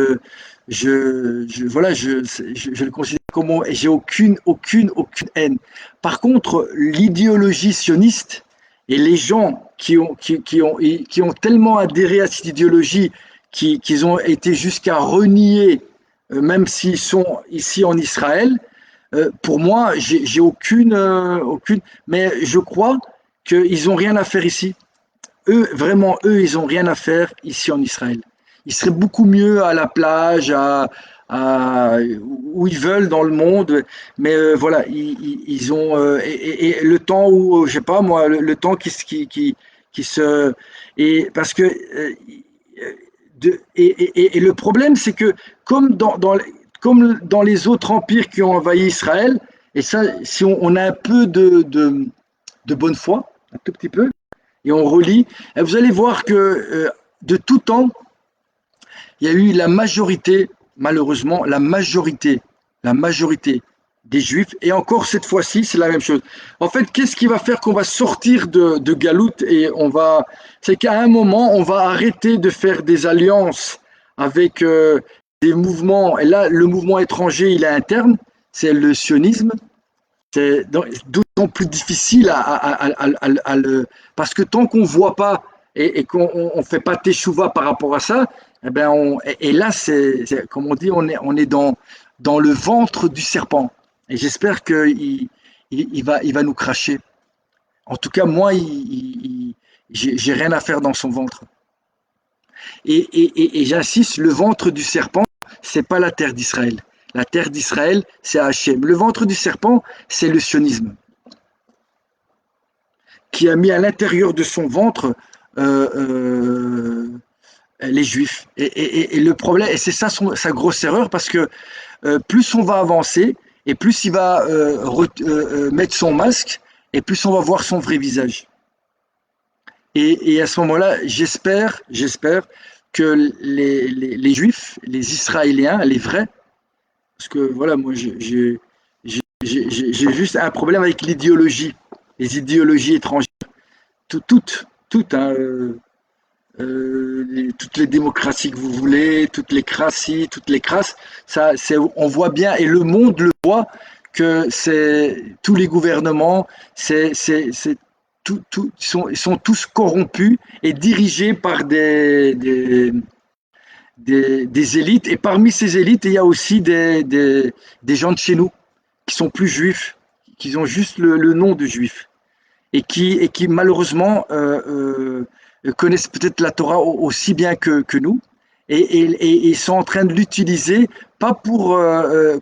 Voilà, je le considère comme et j'ai aucune haine. Par contre, l'idéologie sioniste Et les gens qui ont tellement adhéré à cette idéologie qu'ils ont été jusqu'à renier, même s'ils sont ici en Israël, pour moi, j'ai aucune, mais je crois qu'ils n'ont rien à faire ici. Eux, vraiment, eux, ils n'ont rien à faire ici en Israël. Ils seraient beaucoup mieux à la plage, à- où ils veulent dans le monde, mais voilà, ils ont et le temps où, je sais pas moi, le temps qui se et parce que et le problème, c'est que comme dans les autres empires qui ont envahi Israël, et ça, si on a un peu de bonne foi, un tout petit peu, et on relit, et vous allez voir que de tout temps, il y a eu la majorité, malheureusement, la majorité des Juifs, et encore cette fois-ci, c'est la même chose. En fait, qu'est-ce qui va faire qu'on va sortir de Galout et c'est qu'à un moment, on va arrêter de faire des alliances avec des mouvements, et là, le mouvement étranger, il est interne, c'est le sionisme, c'est d'autant plus difficile le. Parce que tant qu'on ne voit pas et qu'on ne fait pas teshuva par rapport à ça, eh ben et là, comme on dit, on est dans le ventre du serpent. Et j'espère qu'il va nous cracher. En tout cas, moi, j'ai rien à faire dans son ventre. Et j'insiste, le ventre du serpent, c'est pas la terre d'Israël. La terre d'Israël, c'est Hachem. Le ventre du serpent, c'est le sionisme, qui a mis à l'intérieur de son ventre euh, euh, les juifs. Et le problème, et c'est ça sa grosse erreur, parce que plus on va avancer, et plus il va mettre son masque, et plus on va voir son vrai visage. Et à ce moment-là, j'espère que les juifs, les Israéliens, les vrais, parce que voilà, moi j'ai juste un problème avec l'idéologie, les idéologies étrangères, toutes, hein, toutes les démocraties que vous voulez, toutes les crassies, toutes les crasses, ça, on voit bien, et le monde le voit, que c'est tous les gouvernements, c'est ils sont tous corrompus et dirigés par des élites. Et parmi ces élites, il y a aussi des gens de chez nous qui sont plus juifs, qui ont juste le nom de juifs et qui malheureusement connaissent peut-être la Torah aussi bien que nous et ils sont en train de l'utiliser pas pour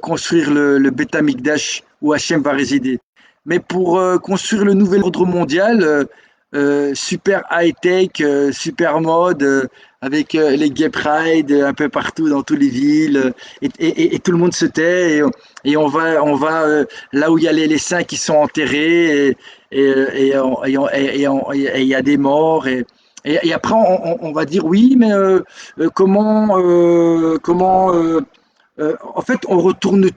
construire le Beth Amikdash où Hachem va résider, mais pour construire le nouvel ordre mondial super high-tech, super mode, avec les gay pride un peu partout dans toutes les villes, et tout le monde se tait, et on va là où il y a les saints qui sont enterrés, et il y a des morts, et après on va dire oui, mais en fait on retourne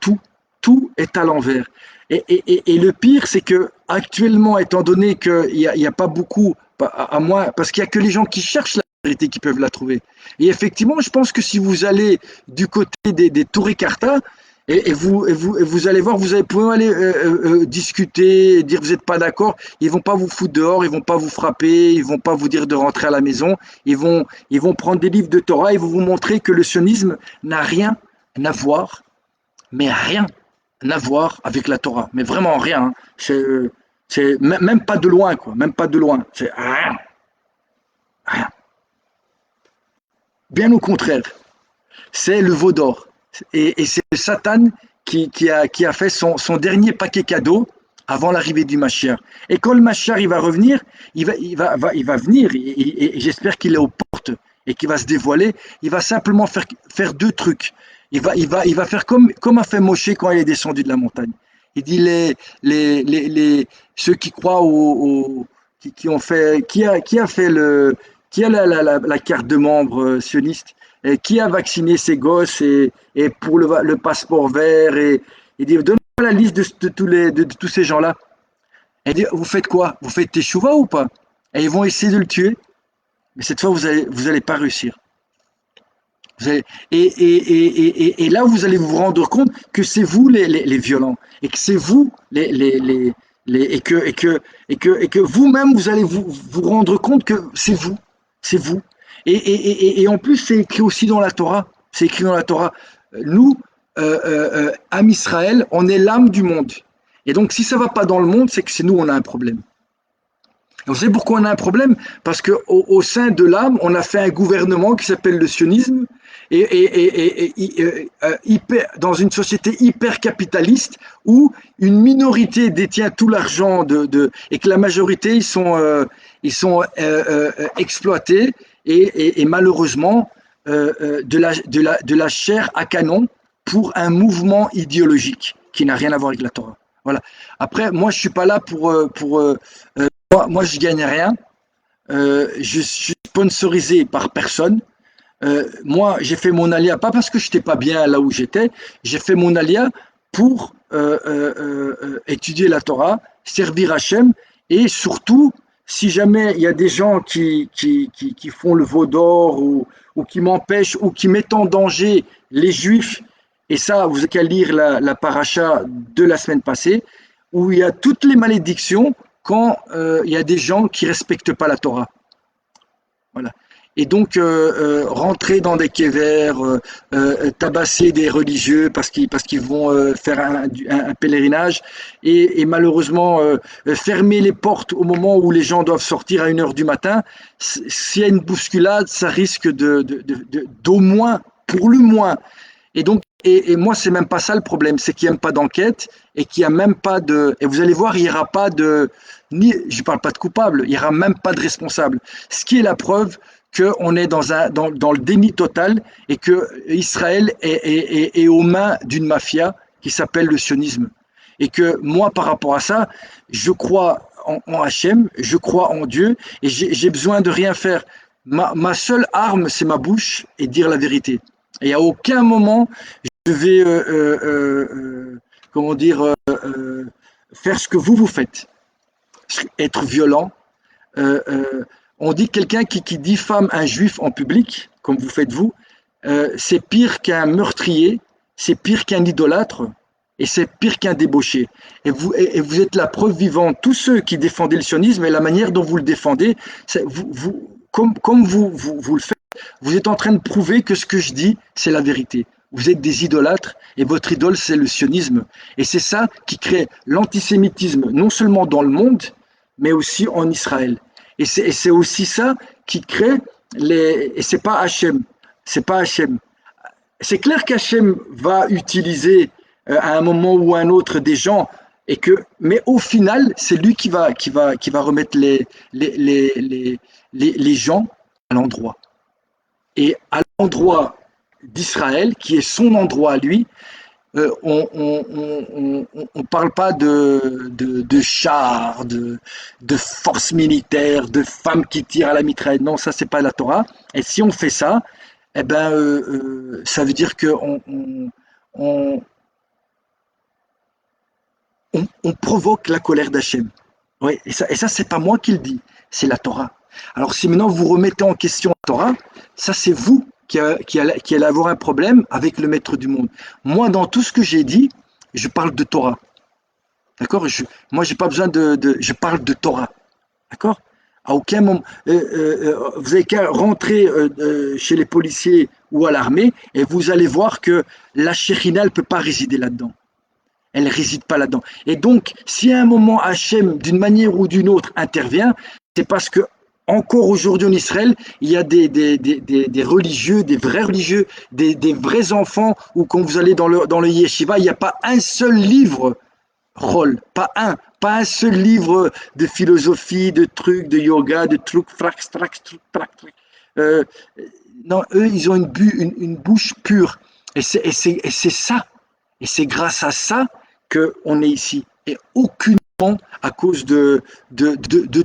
tout est à l'envers. Et le pire, c'est que actuellement, étant donné qu'il n'y a pas beaucoup, à moi, parce qu'il n'y a que les gens qui cherchent la vérité qui peuvent la trouver. Et effectivement, je pense que si vous allez du côté des Touré Carta, vous allez voir, vous allez pouvoir aller discuter, dire que vous n'êtes pas d'accord, ils vont pas vous foutre dehors, ils vont pas vous frapper, ils vont pas vous dire de rentrer à la maison, ils vont prendre des livres de Torah, ils vont vous montrer que le sionisme n'a rien à voir, mais rien à voir avec la Torah, mais vraiment rien. Hein. C'est même pas de loin, quoi. Même pas de loin. C'est rien, rien. Bien au contraire, c'est le veau d'or. Et c'est le Satan qui a fait son dernier paquet cadeau avant l'arrivée du Mashiach. Et quand le Mashiach il va revenir, il va venir, et j'espère qu'il est aux portes et qu'il va se dévoiler. Il va simplement faire deux trucs. Il va faire comme a fait Moshe quand il est descendu de la montagne. Il dit ceux qui croient qui ont fait, qui a fait qui a la carte de membre sioniste, et qui a vacciné ses gosses et pour le passeport vert et dit donne-moi la liste de tous ces gens-là. Et dit vous faites quoi? Vous faites teshuva ou pas? Et ils vont essayer de le tuer, mais cette fois vous allez pas réussir. Vous allez, et là, vous allez vous rendre compte que c'est vous les violents et que c'est vous Et que vous-même, vous allez vous rendre compte que c'est vous, c'est vous. Et en plus, c'est écrit aussi dans la Torah. C'est écrit dans la Torah. Nous, Am Israël, on est l'âme du monde. Et donc, si ça va pas dans le monde, c'est que c'est nous, on a un problème. Et vous savez pourquoi on a un problème? Parce qu'au sein de l'âme, on a fait un gouvernement qui s'appelle le sionisme, dans une société hyper capitaliste où une minorité détient tout l'argent et que la majorité ils sont exploités et malheureusement de la chair à canon pour un mouvement idéologique qui n'a rien à voir avec la Torah. Voilà. Après, moi, je suis pas là pour je gagne rien. Je suis sponsorisé par personne. Moi, j'ai fait mon alia, pas parce que je n'étais pas bien là où j'étais, j'ai fait mon alia pour étudier la Torah, servir Hachem, et surtout, si jamais il y a des gens qui font le veau d'or ou qui m'empêchent ou qui mettent en danger les Juifs, et ça, vous avez qu'à lire la paracha de la semaine passée, où il y a toutes les malédictions quand il y a des gens qui ne respectent pas la Torah. Voilà. Et donc, rentrer dans des kévers, tabasser des religieux parce qu'ils vont faire un pèlerinage et malheureusement fermer les portes au moment où les gens doivent sortir à 1 heure du matin, s'il y a une bousculade, ça risque d'au moins, pour le moins. Et donc, et moi, c'est même pas ça le problème, c'est qu'il n'y a même pas d'enquête et qu'il n'y a même pas de. Et vous allez voir, il n'y aura pas de. Je ne parle pas de coupable, il n'y aura même pas de responsable. Ce qui est la preuve qu'on est dans le déni total et que Israël est aux mains d'une mafia qui s'appelle le sionisme. Et que moi, par rapport à ça, je crois en Hachem, je crois en Dieu et j'ai besoin de rien faire. Ma seule arme, c'est ma bouche et dire la vérité. Et à aucun moment, je vais, comment dire, faire ce que vous faites, être violent. On dit que quelqu'un qui diffame un juif en public, comme vous faites vous, c'est pire qu'un meurtrier, c'est pire qu'un idolâtre, et c'est pire qu'un débauché. Et vous êtes la preuve vivante. Tous ceux qui défendaient le sionisme et la manière dont vous le défendez, comme vous le faites, vous êtes en train de prouver que ce que je dis, c'est la vérité. Vous êtes des idolâtres et votre idole, c'est le sionisme. Et c'est ça qui crée l'antisémitisme, non seulement dans le monde, mais aussi en Israël. Et c'est aussi ça qui crée et c'est pas Hachem. C'est pas Hachem. C'est clair qu'Hachem va utiliser à un moment ou à un autre des gens mais au final, c'est lui qui va remettre les gens à l'endroit. Et à l'endroit d'Israël, qui est son endroit à lui, on ne parle pas de chars, de forces militaires, de femmes qui tirent à la mitraille. Non, ça, c'est pas la Torah. Et si on fait ça, eh ben, ça veut dire qu'on provoque la colère d'Hachem. Ouais, et ça c'est pas moi qui le dis, c'est la Torah. Alors si maintenant vous remettez en question la Torah, ça c'est vous qui allez avoir un problème avec le maître du monde. Moi, dans tout ce que j'ai dit, je parle de Torah. D'accord? Moi, j'ai pas besoin je parle de Torah. D'accord? À aucun moment. Vous n'avez qu'à rentrer chez les policiers ou à l'armée et vous allez voir que la Shekhinah ne peut pas résider là-dedans. Elle ne réside pas là-dedans. Et donc, si à un moment Hachem, d'une manière ou d'une autre, intervient, c'est parce que encore aujourd'hui en Israël, il y a des religieux, des vrais religieux, des vrais enfants, où quand vous allez dans le yeshiva, il n'y a pas un seul livre Rôle, pas un seul livre de philosophie, de trucs, de yoga, de trucs, non, eux, ils ont une bouche pure. Et c'est ça. Et c'est grâce à ça qu'on est ici. Et aucunement à cause de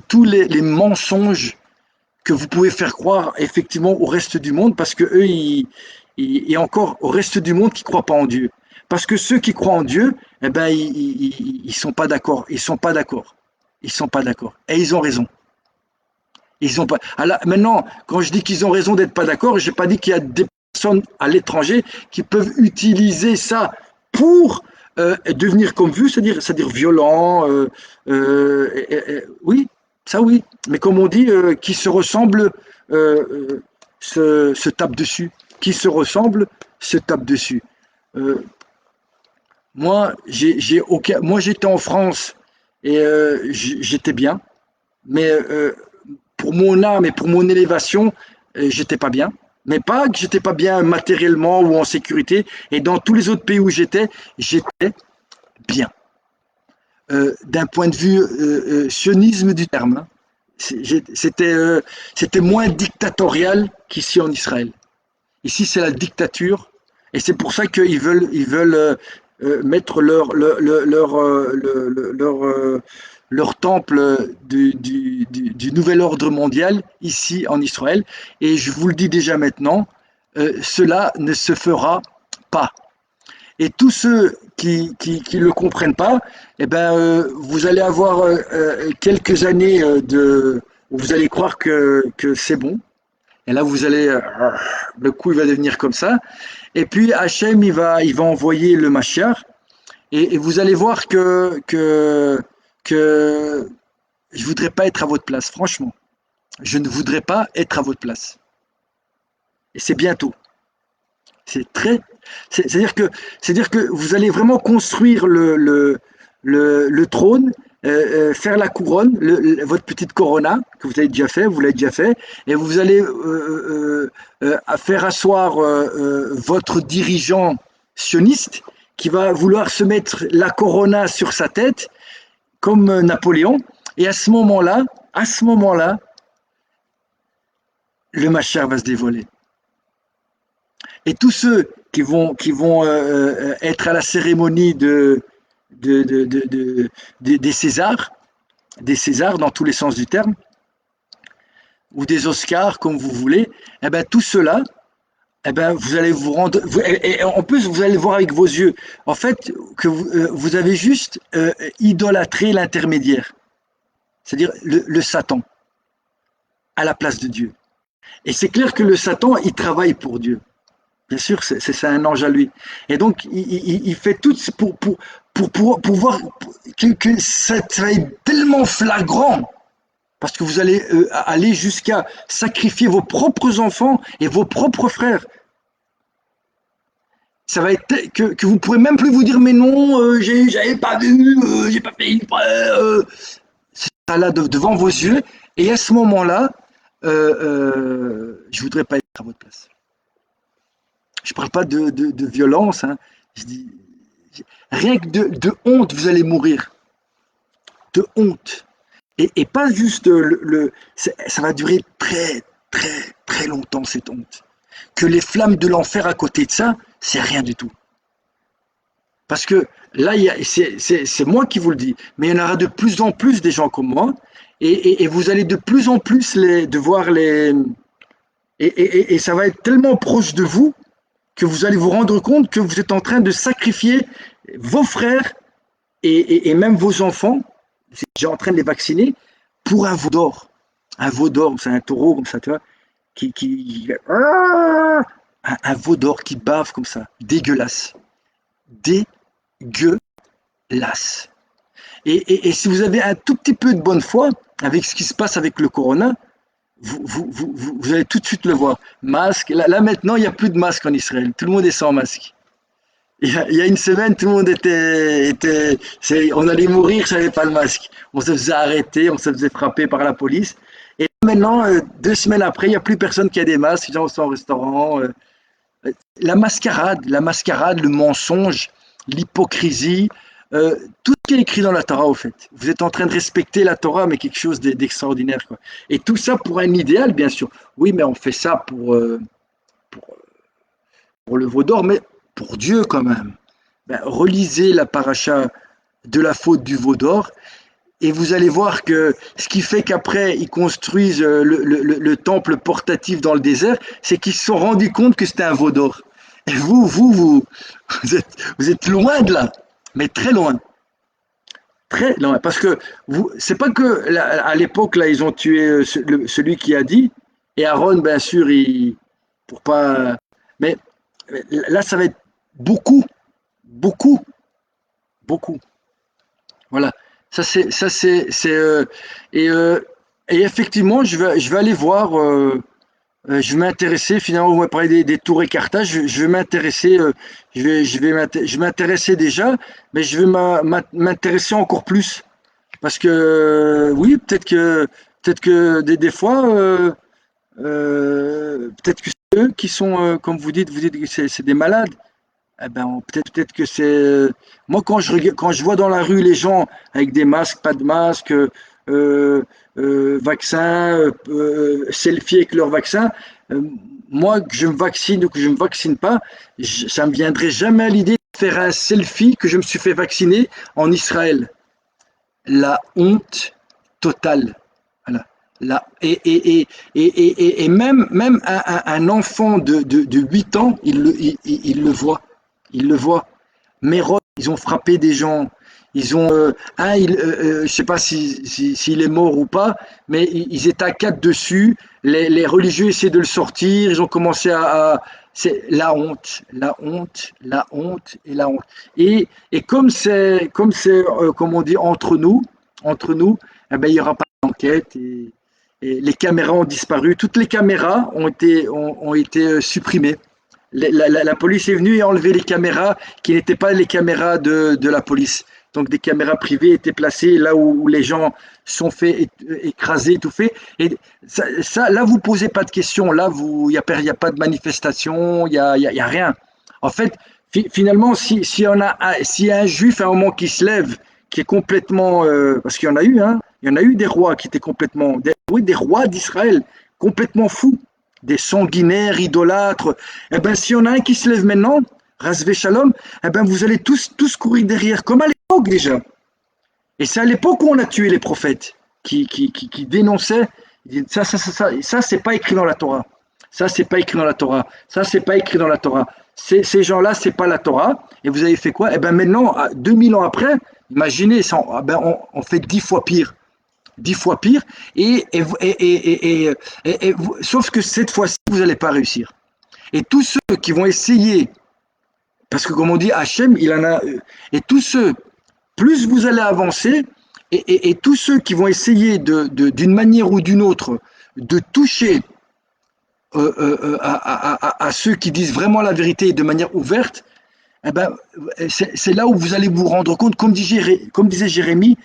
tous les mensonges que vous pouvez faire croire effectivement au reste du monde, parce que eux, et encore au reste du monde qui ne croient pas en Dieu. Parce que ceux qui croient en Dieu, eh ben, ils sont pas d'accord. Ils sont pas d'accord. Ils sont pas d'accord. Et ils ont raison. Ils ont pas. Alors, maintenant, quand je dis qu'ils ont raison d'être pas d'accord, j'ai pas dit qu'il y a des personnes à l'étranger qui peuvent utiliser ça pour devenir comme vous, c'est-à-dire violent, oui, ça oui. Mais comme on dit, qui se ressemble se tape dessus. Qui se ressemble se tape dessus. Euh, moi, j'étais en France et j'étais bien, mais pour mon âme et pour mon élévation, j'étais pas bien. Mais pas que j'étais pas bien matériellement ou en sécurité. Et dans tous les autres pays où j'étais bien. D'un point de vue sionisme du terme, hein. C'était moins dictatorial qu'ici en Israël. Ici, c'est la dictature, et c'est pour ça qu'ils veulent mettre leur temple du nouvel ordre mondial ici en Israël. Et je vous le dis déjà maintenant, cela ne se fera pas. Et tous ceux qui le comprennent pas, eh ben, vous allez avoir quelques années où vous allez croire que c'est bon. Et là, vous allez, le coup, il va devenir comme ça. Et puis, Hachem, il va envoyer le Mashiach. Et vous allez voir que je voudrais pas être à votre place, franchement. Je ne voudrais pas être à votre place. Et c'est bientôt. C'est très, c'est-à-dire que vous allez vraiment construire le trône, faire la couronne, votre petite corona que vous avez déjà fait, vous l'avez déjà fait, et vous allez faire asseoir votre dirigeant sioniste qui va vouloir se mettre la corona sur sa tête, comme Napoléon, et à ce moment-là, le Machar va se dévoiler. Et tous ceux qui vont être à la cérémonie des Césars dans tous les sens du terme, ou des Oscars, comme vous voulez, eh ben, tout cela, eh ben, vous allez vous rendre, et en plus, vous allez voir avec vos yeux, en fait, que vous avez juste idolâtré l'intermédiaire, c'est-à-dire le Satan, à la place de Dieu. Et c'est clair que le Satan, il travaille pour Dieu. Bien sûr, c'est un ange à lui. Et donc, il fait tout pour voir que ça va être tellement flagrant, parce que vous allez aller jusqu'à sacrifier vos propres enfants et vos propres frères. Ça va être que vous pourrez même plus vous dire mais non, j'avais pas vu, j'ai pas fait exprès. C'est ça là devant vos yeux. Et à ce moment-là, je voudrais pas être à votre place. Je parle pas de violence, hein. Je dis, rien que de honte, vous allez mourir. De honte. Et pas juste ça va durer très, très, très longtemps, cette honte. Que les flammes de l'enfer à côté de ça, c'est rien du tout. Parce que là, c'est moi qui vous le dis, mais il y en aura de plus en plus des gens comme moi, et vous allez de plus en plus devoir les. Et ça va être tellement proche de vous que vous allez vous rendre compte que vous êtes en train de sacrifier vos frères et même vos enfants, vous êtes déjà en train de les vacciner, pour un veau d'or. Un veau d'or, c'est un taureau comme ça, tu vois, un veau d'or qui bave comme ça, dégueulasse. Dégueulasse. Et si vous avez un tout petit peu de bonne foi avec ce qui se passe avec le corona, vous allez tout de suite le voir. Masque, là maintenant, il n'y a plus de masque en Israël. Tout le monde est sans masque. Il y a une semaine, tout le monde on allait mourir, je n'avais pas le masque. On se faisait arrêter, on se faisait frapper par la police. Et maintenant, 2 semaines après, il n'y a plus personne qui a des masques. Les gens sont au restaurant. La mascarade, le mensonge, l'hypocrisie, tout ce qui est écrit dans la Torah, au fait. Vous êtes en train de respecter la Torah, mais quelque chose d'extraordinaire, quoi. Et tout ça pour un idéal, bien sûr. Oui, mais on fait ça pour, pour le veau d'or, mais pour Dieu quand même. Ben, relisez la paracha de la faute du veau d'or, et vous allez voir que ce qui fait qu'après ils construisent le temple portatif dans le désert, c'est qu'ils se sont rendus compte que c'était un veau d'or. Et vous êtes loin de là, mais très loin. Très loin. Parce que c'est pas que à l'époque, là, ils ont tué celui qui a dit, et Aaron, bien sûr, pour pas. Mais là, ça va être beaucoup, beaucoup. beaucoup. Voilà. Et, euh, et effectivement, je vais aller voir. Je vais m'intéresser. Finalement, vous m'avez parlé des tours écartages. Je vais m'intéresser. Je m'intéressais déjà, mais je vais m'intéresser encore plus parce que oui, peut-être que des fois, peut-être que c'est eux qui sont, comme vous dites que c'est des malades. Eh ben, peut-être que c'est. Moi, quand je vois dans la rue les gens avec des masques, pas de masque, vaccin, selfie avec leur vaccin, euh, moi, que je me vaccine ou que je me vaccine pas, ça me viendrait jamais à l'idée de faire un selfie que je me suis fait vacciner en Israël. La honte totale. Voilà. Et même un enfant de 8 ans, il le voit. Il le voit. Méron, ils ont frappé des gens. Ils ont je sais pas s'il est mort ou pas, mais ils étaient à quatre dessus. Les religieux essaient de le sortir. Ils ont commencé c'est la honte, la honte, la honte et la honte. Et comme on dit entre nous, eh ben, il n'y aura pas d'enquête et les caméras ont disparu. Toutes les caméras ont été supprimées. La police est venue et a enlevé les caméras qui n'étaient pas les caméras de la police. Donc des caméras privées étaient placées là où les gens sont fait écraser, étouffés. Et là, vous posez pas de questions. Là, y a pas de manifestation, y a rien. En fait, finalement, s'il y a un juif à un moment qui se lève, qui est complètement, parce qu'il y en a eu, hein, il y en a eu des rois qui étaient complètement, oui, des rois d'Israël complètement fous, des sanguinaires, idolâtres. Eh ben, s'il y en a un qui se lève maintenant, Razvé Shalom, eh ben, vous allez tous courir derrière, comme à l'époque déjà. Et c'est à l'époque où on a tué les prophètes, qui dénonçaient, ça, c'est pas écrit dans la Torah. Ça, c'est pas écrit dans la Torah. Ça, c'est pas écrit dans la Torah. Ces gens-là, c'est pas la Torah. Et vous avez fait quoi? Eh ben maintenant, 2000 ans après, imaginez, on fait 10 fois pire. 10 fois pire. Sauf que cette fois-ci, vous n'allez pas réussir. Et tous ceux qui vont essayer, parce que comme on dit, Hachem, il en a. Et tous ceux, plus vous allez avancer, et tous ceux qui vont essayer d'une manière ou d'une autre de toucher à ceux qui disent vraiment la vérité de manière ouverte, eh ben, c'est là où vous allez vous rendre compte, comme disait Jérémie,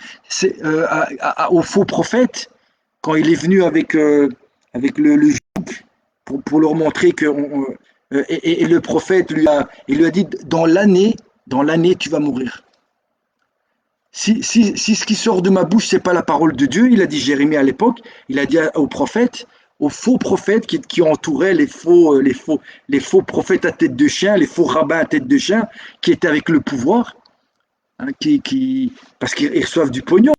au faux prophète, quand il est venu avec le joug pour leur montrer que et le prophète il lui a dit dans l'année tu vas mourir. Si ce qui sort de ma bouche, c'est pas la parole de Dieu, il a dit Jérémie à l'époque, il a dit au prophète, aux faux prophètes qui entouraient les faux prophètes à tête de chien, les faux rabbins à tête de chien, qui étaient avec le pouvoir, hein, parce qu'ils reçoivent du pognon,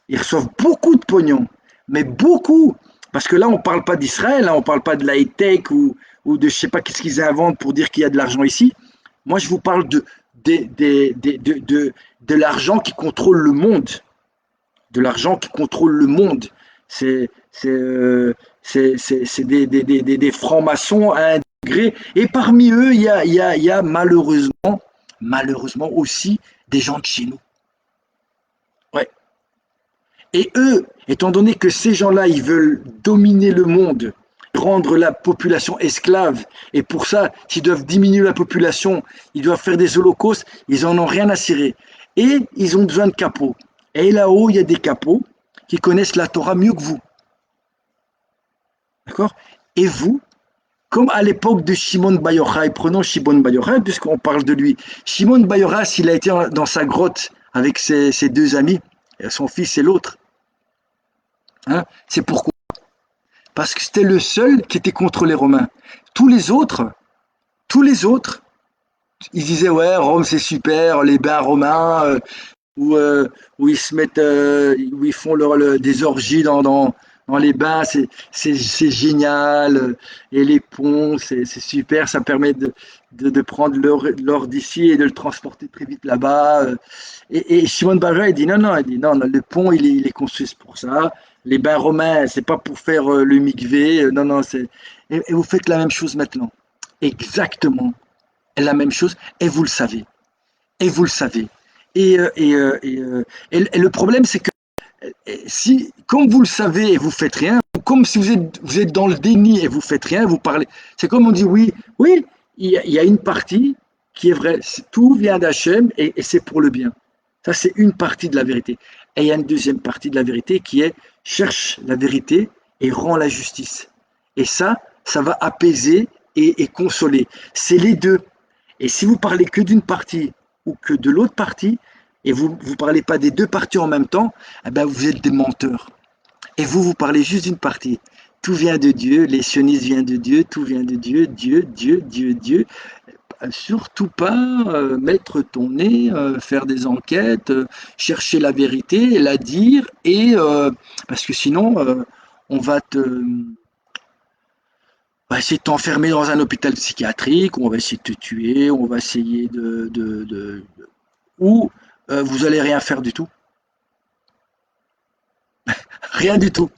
ils reçoivent beaucoup de pognon, mais beaucoup, parce que là on parle pas d'Israël, hein, on parle pas de la high-tech ou de je sais pas qu'est-ce qu'ils inventent pour dire qu'il y a de l'argent ici. Moi je vous parle de l'argent qui contrôle le monde, de l'argent qui contrôle le monde. C'est des francs-maçons à un degré. Et parmi eux, il y a malheureusement aussi des gens de chez nous. Ouais. Et eux, étant donné que ces gens-là, ils veulent dominer le monde, rendre la population esclave, et pour ça, s'ils doivent diminuer la population, ils doivent faire des holocaustes, ils en ont rien à cirer. Et ils ont besoin de capots. Et là-haut, il y a des capots qui connaissent la Torah mieux que vous. D'accord? Et vous, comme à l'époque de Shimon Bar Yochai, prenons Shimon Bar Yochai, puisqu'on parle de lui. Shimon Bar Yochai, s'il a été dans sa grotte avec ses deux amis, son fils et l'autre, hein, c'est pourquoi? Parce que c'était le seul qui était contre les Romains. Tous les autres, tous les autres, ils disaient ouais, Rome c'est super, les bains romains, où ils se mettent, où ils font des orgies dans les bains, c'est génial. Et les ponts, c'est super, ça permet de prendre l'or d'ici et de le transporter très vite là-bas. Et Shimon Bar Yochai, il dit non, non, le pont, il est construit pour ça. Les bains romains, c'est pas pour faire le mikvé. Non, non, et vous faites la même chose maintenant. Exactement la même chose, et vous le savez. Et vous le savez. Et le problème, c'est que si, comme vous le savez et vous faites rien, comme si vous êtes dans le déni et vous faites rien, vous parlez, c'est comme on dit oui, oui, il y a une partie qui est vraie, tout vient d'Hachem et c'est pour le bien. Ça, c'est une partie de la vérité. Et il y a une deuxième partie de la vérité qui est cherche la vérité et rend la justice. Et ça va apaiser et consoler. C'est les deux. Et si vous parlez que d'une partie ou que de l'autre partie, et vous ne parlez pas des deux parties en même temps, eh ben vous êtes des menteurs. Et vous parlez juste d'une partie. Tout vient de Dieu, les sionistes viennent de Dieu, tout vient de Dieu, Dieu, Dieu, Dieu, Dieu. Surtout pas mettre ton nez, faire des enquêtes, chercher la vérité, la dire, parce que sinon, on va essayer de t'enfermer dans un hôpital psychiatrique, on va essayer de te tuer, on va essayer ou vous allez rien faire du tout. Rien du tout.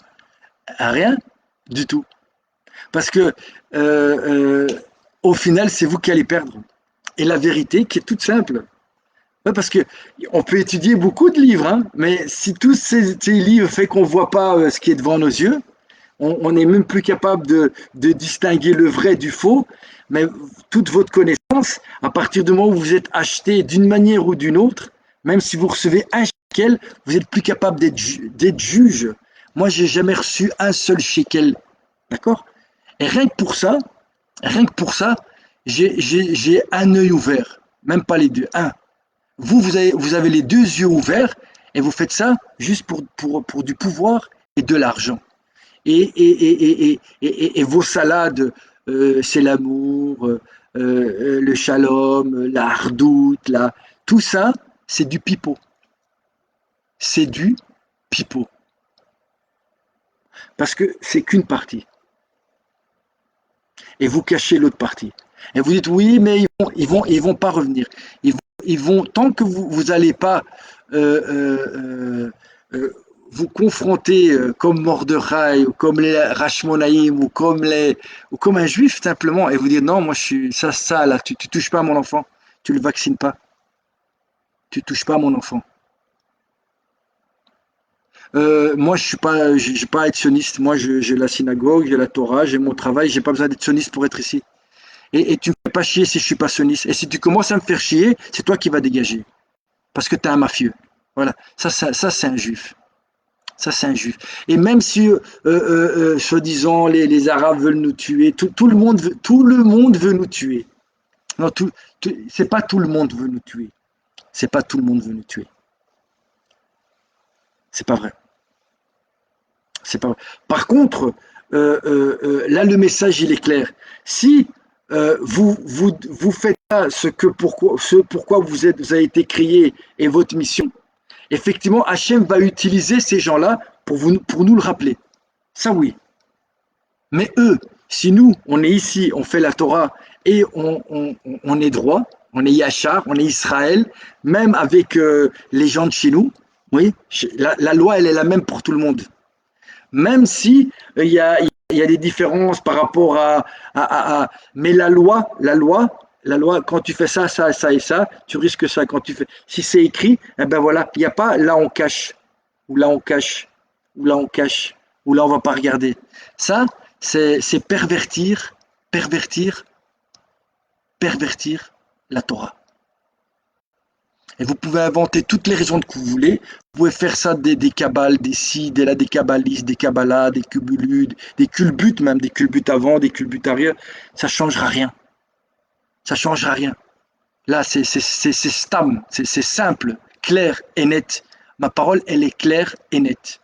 Rien du tout. Parce que au final, c'est vous qui allez perdre. Et la vérité qui est toute simple. Ouais, parce que on peut étudier beaucoup de livres, hein, mais si tous ces livres font qu'on ne voit pas ce qui est devant nos yeux, on n'est même plus capable de distinguer le vrai du faux, mais toute votre connaissance, à partir du moment où vous êtes acheté d'une manière ou d'une autre, même si vous recevez un shekel, vous n'êtes plus capable d'être juge. Moi, j'ai jamais reçu un seul shekel, d'accord? Et rien que pour ça, j'ai un œil ouvert, même pas les deux, un. Vous avez les deux yeux ouverts et vous faites ça juste pour du pouvoir et de l'argent. Et vos salades, c'est l'amour, le shalom, la hardoute, tout ça, c'est du pipeau. C'est du pipeau. Parce que c'est qu'une partie. Et vous cachez l'autre partie. Et vous dites oui, mais ils vont pas revenir. Ils vont tant que vous n'allez pas euh, euh, euh, vous confronter comme Mordechai ou comme les Rashmonaïm ou comme un juif simplement et vous dire non, moi je suis ça là, tu touches pas à mon enfant, tu le vaccines pas, tu touches pas à mon enfant. Moi, je suis pas, j'ai pas à être sioniste. Moi, j'ai la synagogue, j'ai la Torah, j'ai mon travail. J'ai pas besoin d'être sioniste pour être ici. Et tu me fais pas chier si je suis pas sioniste. Et si tu commences à me faire chier, c'est toi qui vas dégager. Parce que tu es un mafieux. Voilà. Ça c'est un juif. Ça, c'est un juif. Et même si, soi-disant, les Arabes veulent nous tuer, tout le monde veut nous tuer. Non, c'est pas tout le monde veut nous tuer. C'est pas tout le monde veut nous tuer. C'est pas vrai. C'est pas vrai. Par contre, là, le message, il est clair. Si vous faites pas ce pourquoi vous avez été créé et votre mission, effectivement, Hachem va utiliser ces gens-là pour nous le rappeler. Ça, oui. Mais eux, si nous, on est ici, on fait la Torah et on est droit, on est Yachar, on est Israël, même avec les gens de chez nous, oui, la loi, elle est la même pour tout le monde. Même si il y a des différences par rapport mais la loi, quand tu fais ça et ça, tu risques ça. Quand tu fais, si c'est écrit, eh ben voilà, il n'y a pas là on cache, ou là on cache, ou là on cache, ou là on va pas regarder. Ça, c'est pervertir, pervertir la Torah. Et vous pouvez inventer toutes les raisons que vous voulez. Vous pouvez faire ça des kabbales, des si, des kabbalistes, des kabbalas, des kubulus, des culbutes même, des culbutes avant, des culbutes arrière. Ça ne changera rien. Ça ne changera rien. Là, c'est stam, c'est simple, clair et net. Ma parole, elle est claire et nette.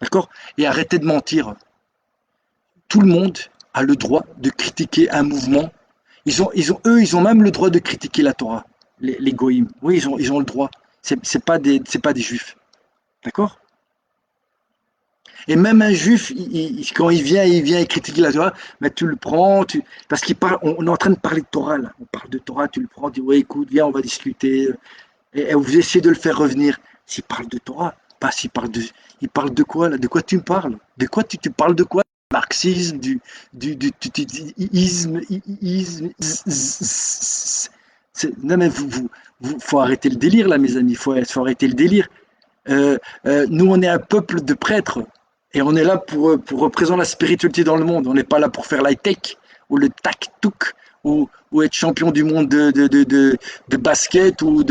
D'accord? Et arrêtez de mentir. Tout le monde a le droit de critiquer un mouvement. Eux, ils ont même le droit de critiquer la Torah, les goïms. Oui, ils ont le droit. C'est pas des juifs. D'accord? Et même un juif, quand il vient critiquer la Torah, mais tu le prends, parce on est en train de parler de Torah, là. On parle de Torah, tu le prends, tu dis, ouais, écoute, viens, on va discuter. Et vous essayez de le faire revenir. S'il parle de Torah, pas il parle de quoi, là? De quoi tu me parles? De quoi tu parles de quoi? Marxisme, isme, Non, mais faut arrêter le délire, là, mes amis. Faut arrêter le délire. Nous, on est un peuple de prêtres et on est là pour représenter la spiritualité dans le monde. On n'est pas là pour faire la tech ou le tac-touc ou être champion du monde de basket ou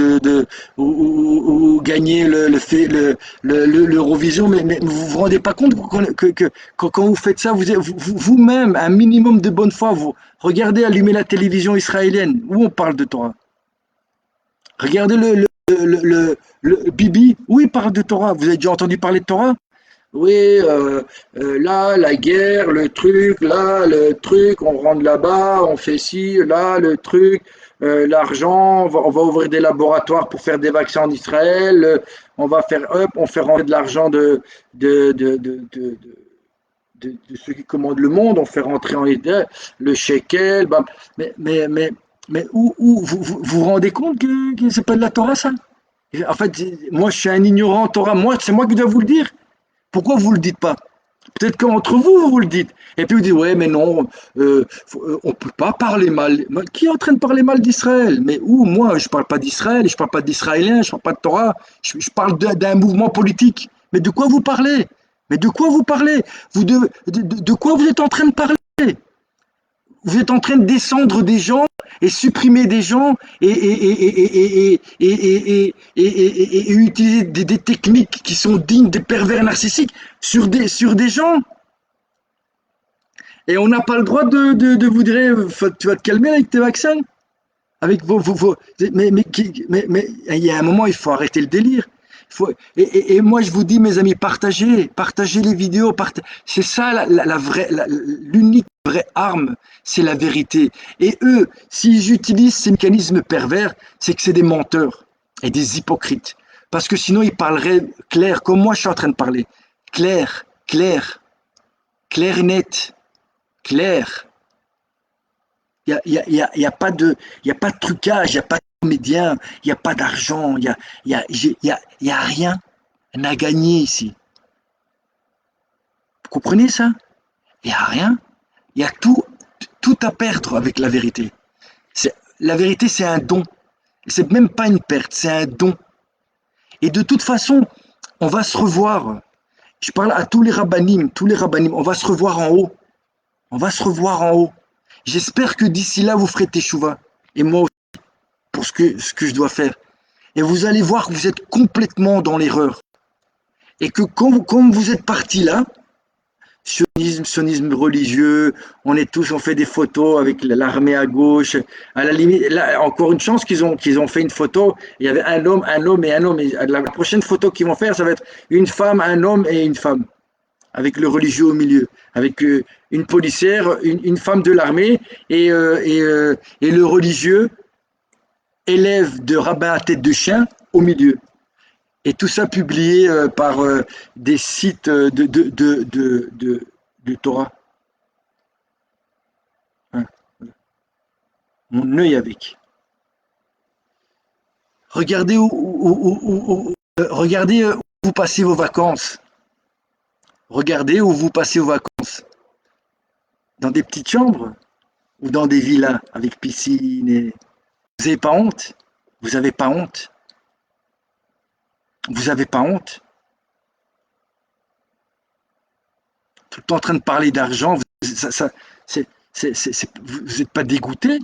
gagner l'Eurovision. Mais vous vous rendez pas compte que quand vous faites ça, vous-même, un minimum de bonne foi, vous regardez allumer la télévision israélienne où on parle de Torah. Regardez le Bibi, où il parle de Torah. Vous avez déjà entendu parler de Torah? Oui, là, la guerre, le truc, là, le truc, on rentre là-bas, on fait ci, là, le truc, l'argent, on va ouvrir des laboratoires pour faire des vaccins en Israël, on va faire, hop, on fait rentrer de l'argent de, de, de, de, de ceux qui commandent le monde, on fait rentrer en le shekel, bah, mais où vous rendez compte que c'est pas de la Torah, ça? En fait, moi, je suis un ignorant en Torah, moi, c'est moi qui dois vous le dire. Pourquoi vous le dites pas? Peut-être qu'entre vous, vous le dites. Et puis vous dites, ouais, mais non, on peut pas parler mal. Qui est en train de parler mal d'Israël? Mais où? Moi, je parle pas d'Israël, je parle pas d'Israéliens, je parle pas de Torah, je parle d'un mouvement politique. Mais de quoi vous parlez? Mais de quoi vous parlez? De quoi vous êtes en train de parler? Vous êtes en train de descendre des gens et supprimer des gens et utiliser des techniques qui sont dignes des pervers narcissiques sur des gens. Et on n'a pas le droit de vous dire, tu vas te calmer avec tes vaccins. Avec mais il y a un moment, il faut arrêter le délire. Et moi, je vous dis, mes amis, partagez les vidéos. C'est ça la vraie, l'unique vraie arme, c'est la vérité. Et eux, s'ils utilisent ces mécanismes pervers, c'est que c'est des menteurs et des hypocrites. Parce que sinon, ils parleraient clair, comme moi, je suis en train de parler. Clair, clair, clair et net, clair. Il y a pas de trucage, il n'y a pas de comédien, il n'y a pas d'argent, il y a rien à gagner ici. Vous comprenez ça? Il n'y a rien. Il y a tout à perdre avec la vérité. La vérité, c'est un don. C'est même pas une perte, c'est un don. Et de toute façon, on va se revoir. Je parle à tous les rabbinim, on va se revoir en haut. On va se revoir en haut. J'espère que d'ici là, vous ferez teshuva. Et moi aussi, pour ce que je dois faire. Et vous allez voir que vous êtes complètement dans l'erreur. Et que comme vous êtes parti là, sionisme religieux, on fait des photos avec l'armée à gauche. À la limite, là, encore une chance qu'ils ont fait une photo. Il y avait un homme et un homme. Et la prochaine photo qu'ils vont faire, ça va être une femme, un homme et une femme, avec le religieux au milieu, avec une policière, une femme de l'armée et le religieux, élève de rabbin à tête de chien, au milieu. Et tout ça publié par des sites de Torah. Hein, mon œil avec. Regardez regardez où vous passez vos vacances. Regardez où vous passez vos vacances. Dans des petites chambres ou dans des villas avec piscine. Vous n'avez pas honte? Vous n'avez pas honte? Vous n'avez pas honte? Tout le temps en train de parler d'argent, vous n'êtes pas dégoûté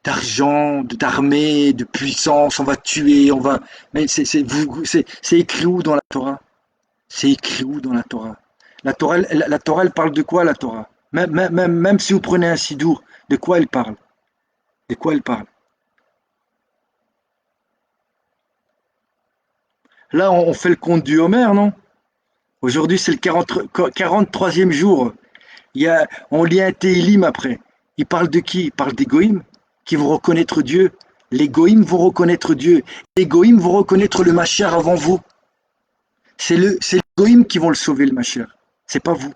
d'argent, d'armée, de puissance, on va tuer, on va. Mais c'est écrit où dans la Torah? C'est écrit où dans la Torah? La Torah, elle parle de quoi, la Torah? Même si vous prenez un sidour, de quoi elle parle? De quoi elle parle? Là, on fait le compte du Homer, non? Aujourd'hui, c'est le 43e jour. On lit un Télim après. Il parle de qui? Il parle des Goïms qui vont reconnaître Dieu. Les Goïms vont reconnaître Dieu. Les Goïms vont reconnaître le Mashiach avant vous. C'est les Goïms qui vont le sauver, le Mashiach. C'est pas vous.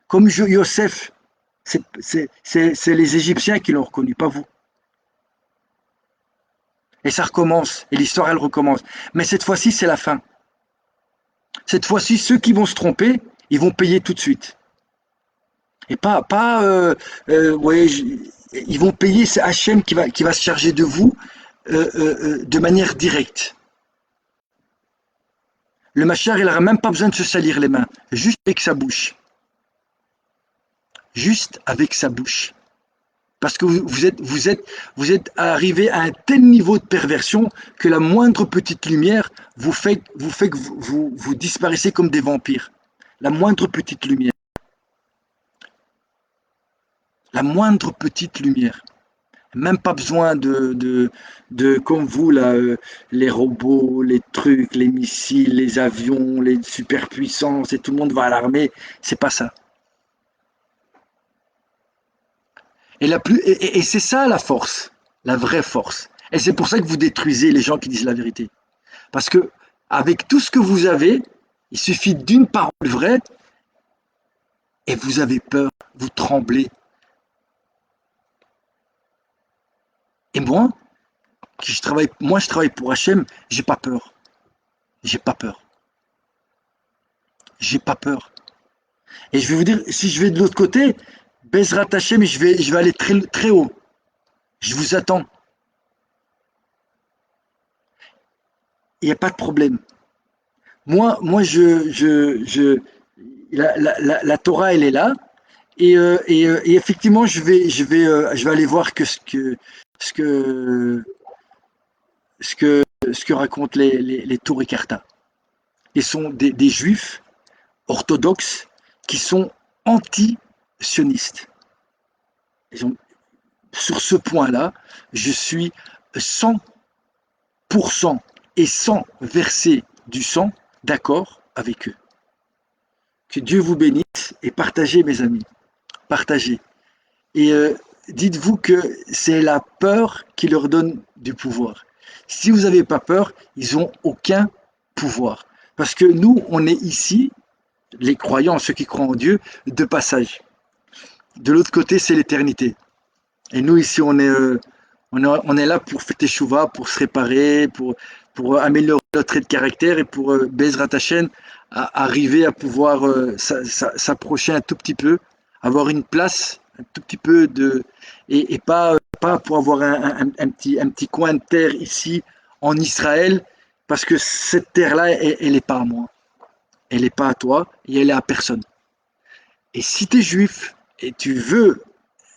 Comme Yosef, c'est les Égyptiens qui l'ont reconnu, pas vous. Et ça recommence. Et l'histoire, elle recommence. Mais cette fois-ci, c'est la fin. Cette fois-ci, ceux qui vont se tromper, ils vont payer tout de suite. Et ouais, ils vont payer, c'est Hachem qui va se charger de vous de manière directe. Le Mashiach, il n'aura même pas besoin de se salir les mains, juste avec sa bouche. Juste avec sa bouche. Parce que vous êtes arrivé à un tel niveau de perversion que la moindre petite lumière vous fait que vous disparaissez comme des vampires. La moindre petite lumière. La moindre petite lumière. Même pas besoin de comme vous, là, les robots, les trucs, les missiles, les avions, les superpuissances, et tout le monde va à l'armée. C'est pas ça. Et c'est ça la force, la vraie force. Et c'est pour ça que vous détruisez les gens qui disent la vérité. Parce que avec tout ce que vous avez, il suffit d'une parole vraie et vous avez peur, vous tremblez. Et moi je travaille pour Hachem, j'ai pas peur. J'ai pas peur. J'ai pas peur. Et je vais vous dire, si je vais de l'autre côté, Bezrat Hachem, je vais aller très, très haut. Je vous attends. Il n'y a pas de problème. Moi la Torah, elle est là. Et effectivement, je vais aller voir ce que, ce que racontent les Torah Carta. Ils sont des juifs orthodoxes qui sont anti-sionistes. Sur ce point-là, je suis 100% et sans verser du sang d'accord avec eux. Que Dieu vous bénisse et partagez, mes amis. Partagez. Et dites-vous que c'est la peur qui leur donne du pouvoir. Si vous n'avez pas peur, ils n'ont aucun pouvoir. Parce que nous, on est ici, les croyants, ceux qui croient en Dieu, de passage. De l'autre côté, c'est l'éternité. Et nous, ici, on est là pour faire teshuva, pour se réparer, pour améliorer notre trait de caractère et pour Bezrat Hashem arriver à pouvoir s'approcher un tout petit peu, avoir une place un tout petit peu et pas pour avoir un petit coin de terre ici en Israël, parce que cette terre-là, elle n'est pas à moi, elle n'est pas à toi et elle est à personne. Et si tu es juif et tu veux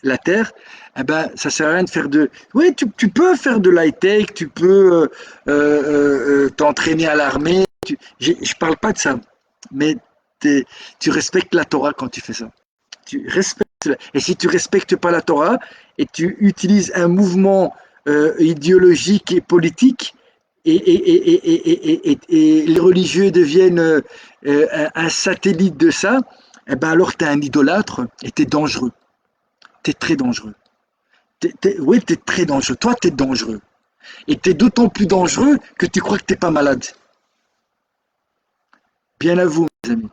la terre, eh ben, ça sert à rien de faire de... Oui, tu peux faire de l'high-tech, tu peux t'entraîner à l'armée, je parle pas de ça, mais tu respectes la Torah quand tu fais ça. Tu respectes, et si tu respectes pas la Torah et tu utilises un mouvement idéologique et politique, et les religieux deviennent un satellite de ça, eh ben alors tu es un idolâtre et tu es dangereux. Tu es très dangereux. Oui, tu es très dangereux. Toi, tu es dangereux. Et tu es d'autant plus dangereux que tu crois que tu n'es pas malade. Bien à vous, mes amis.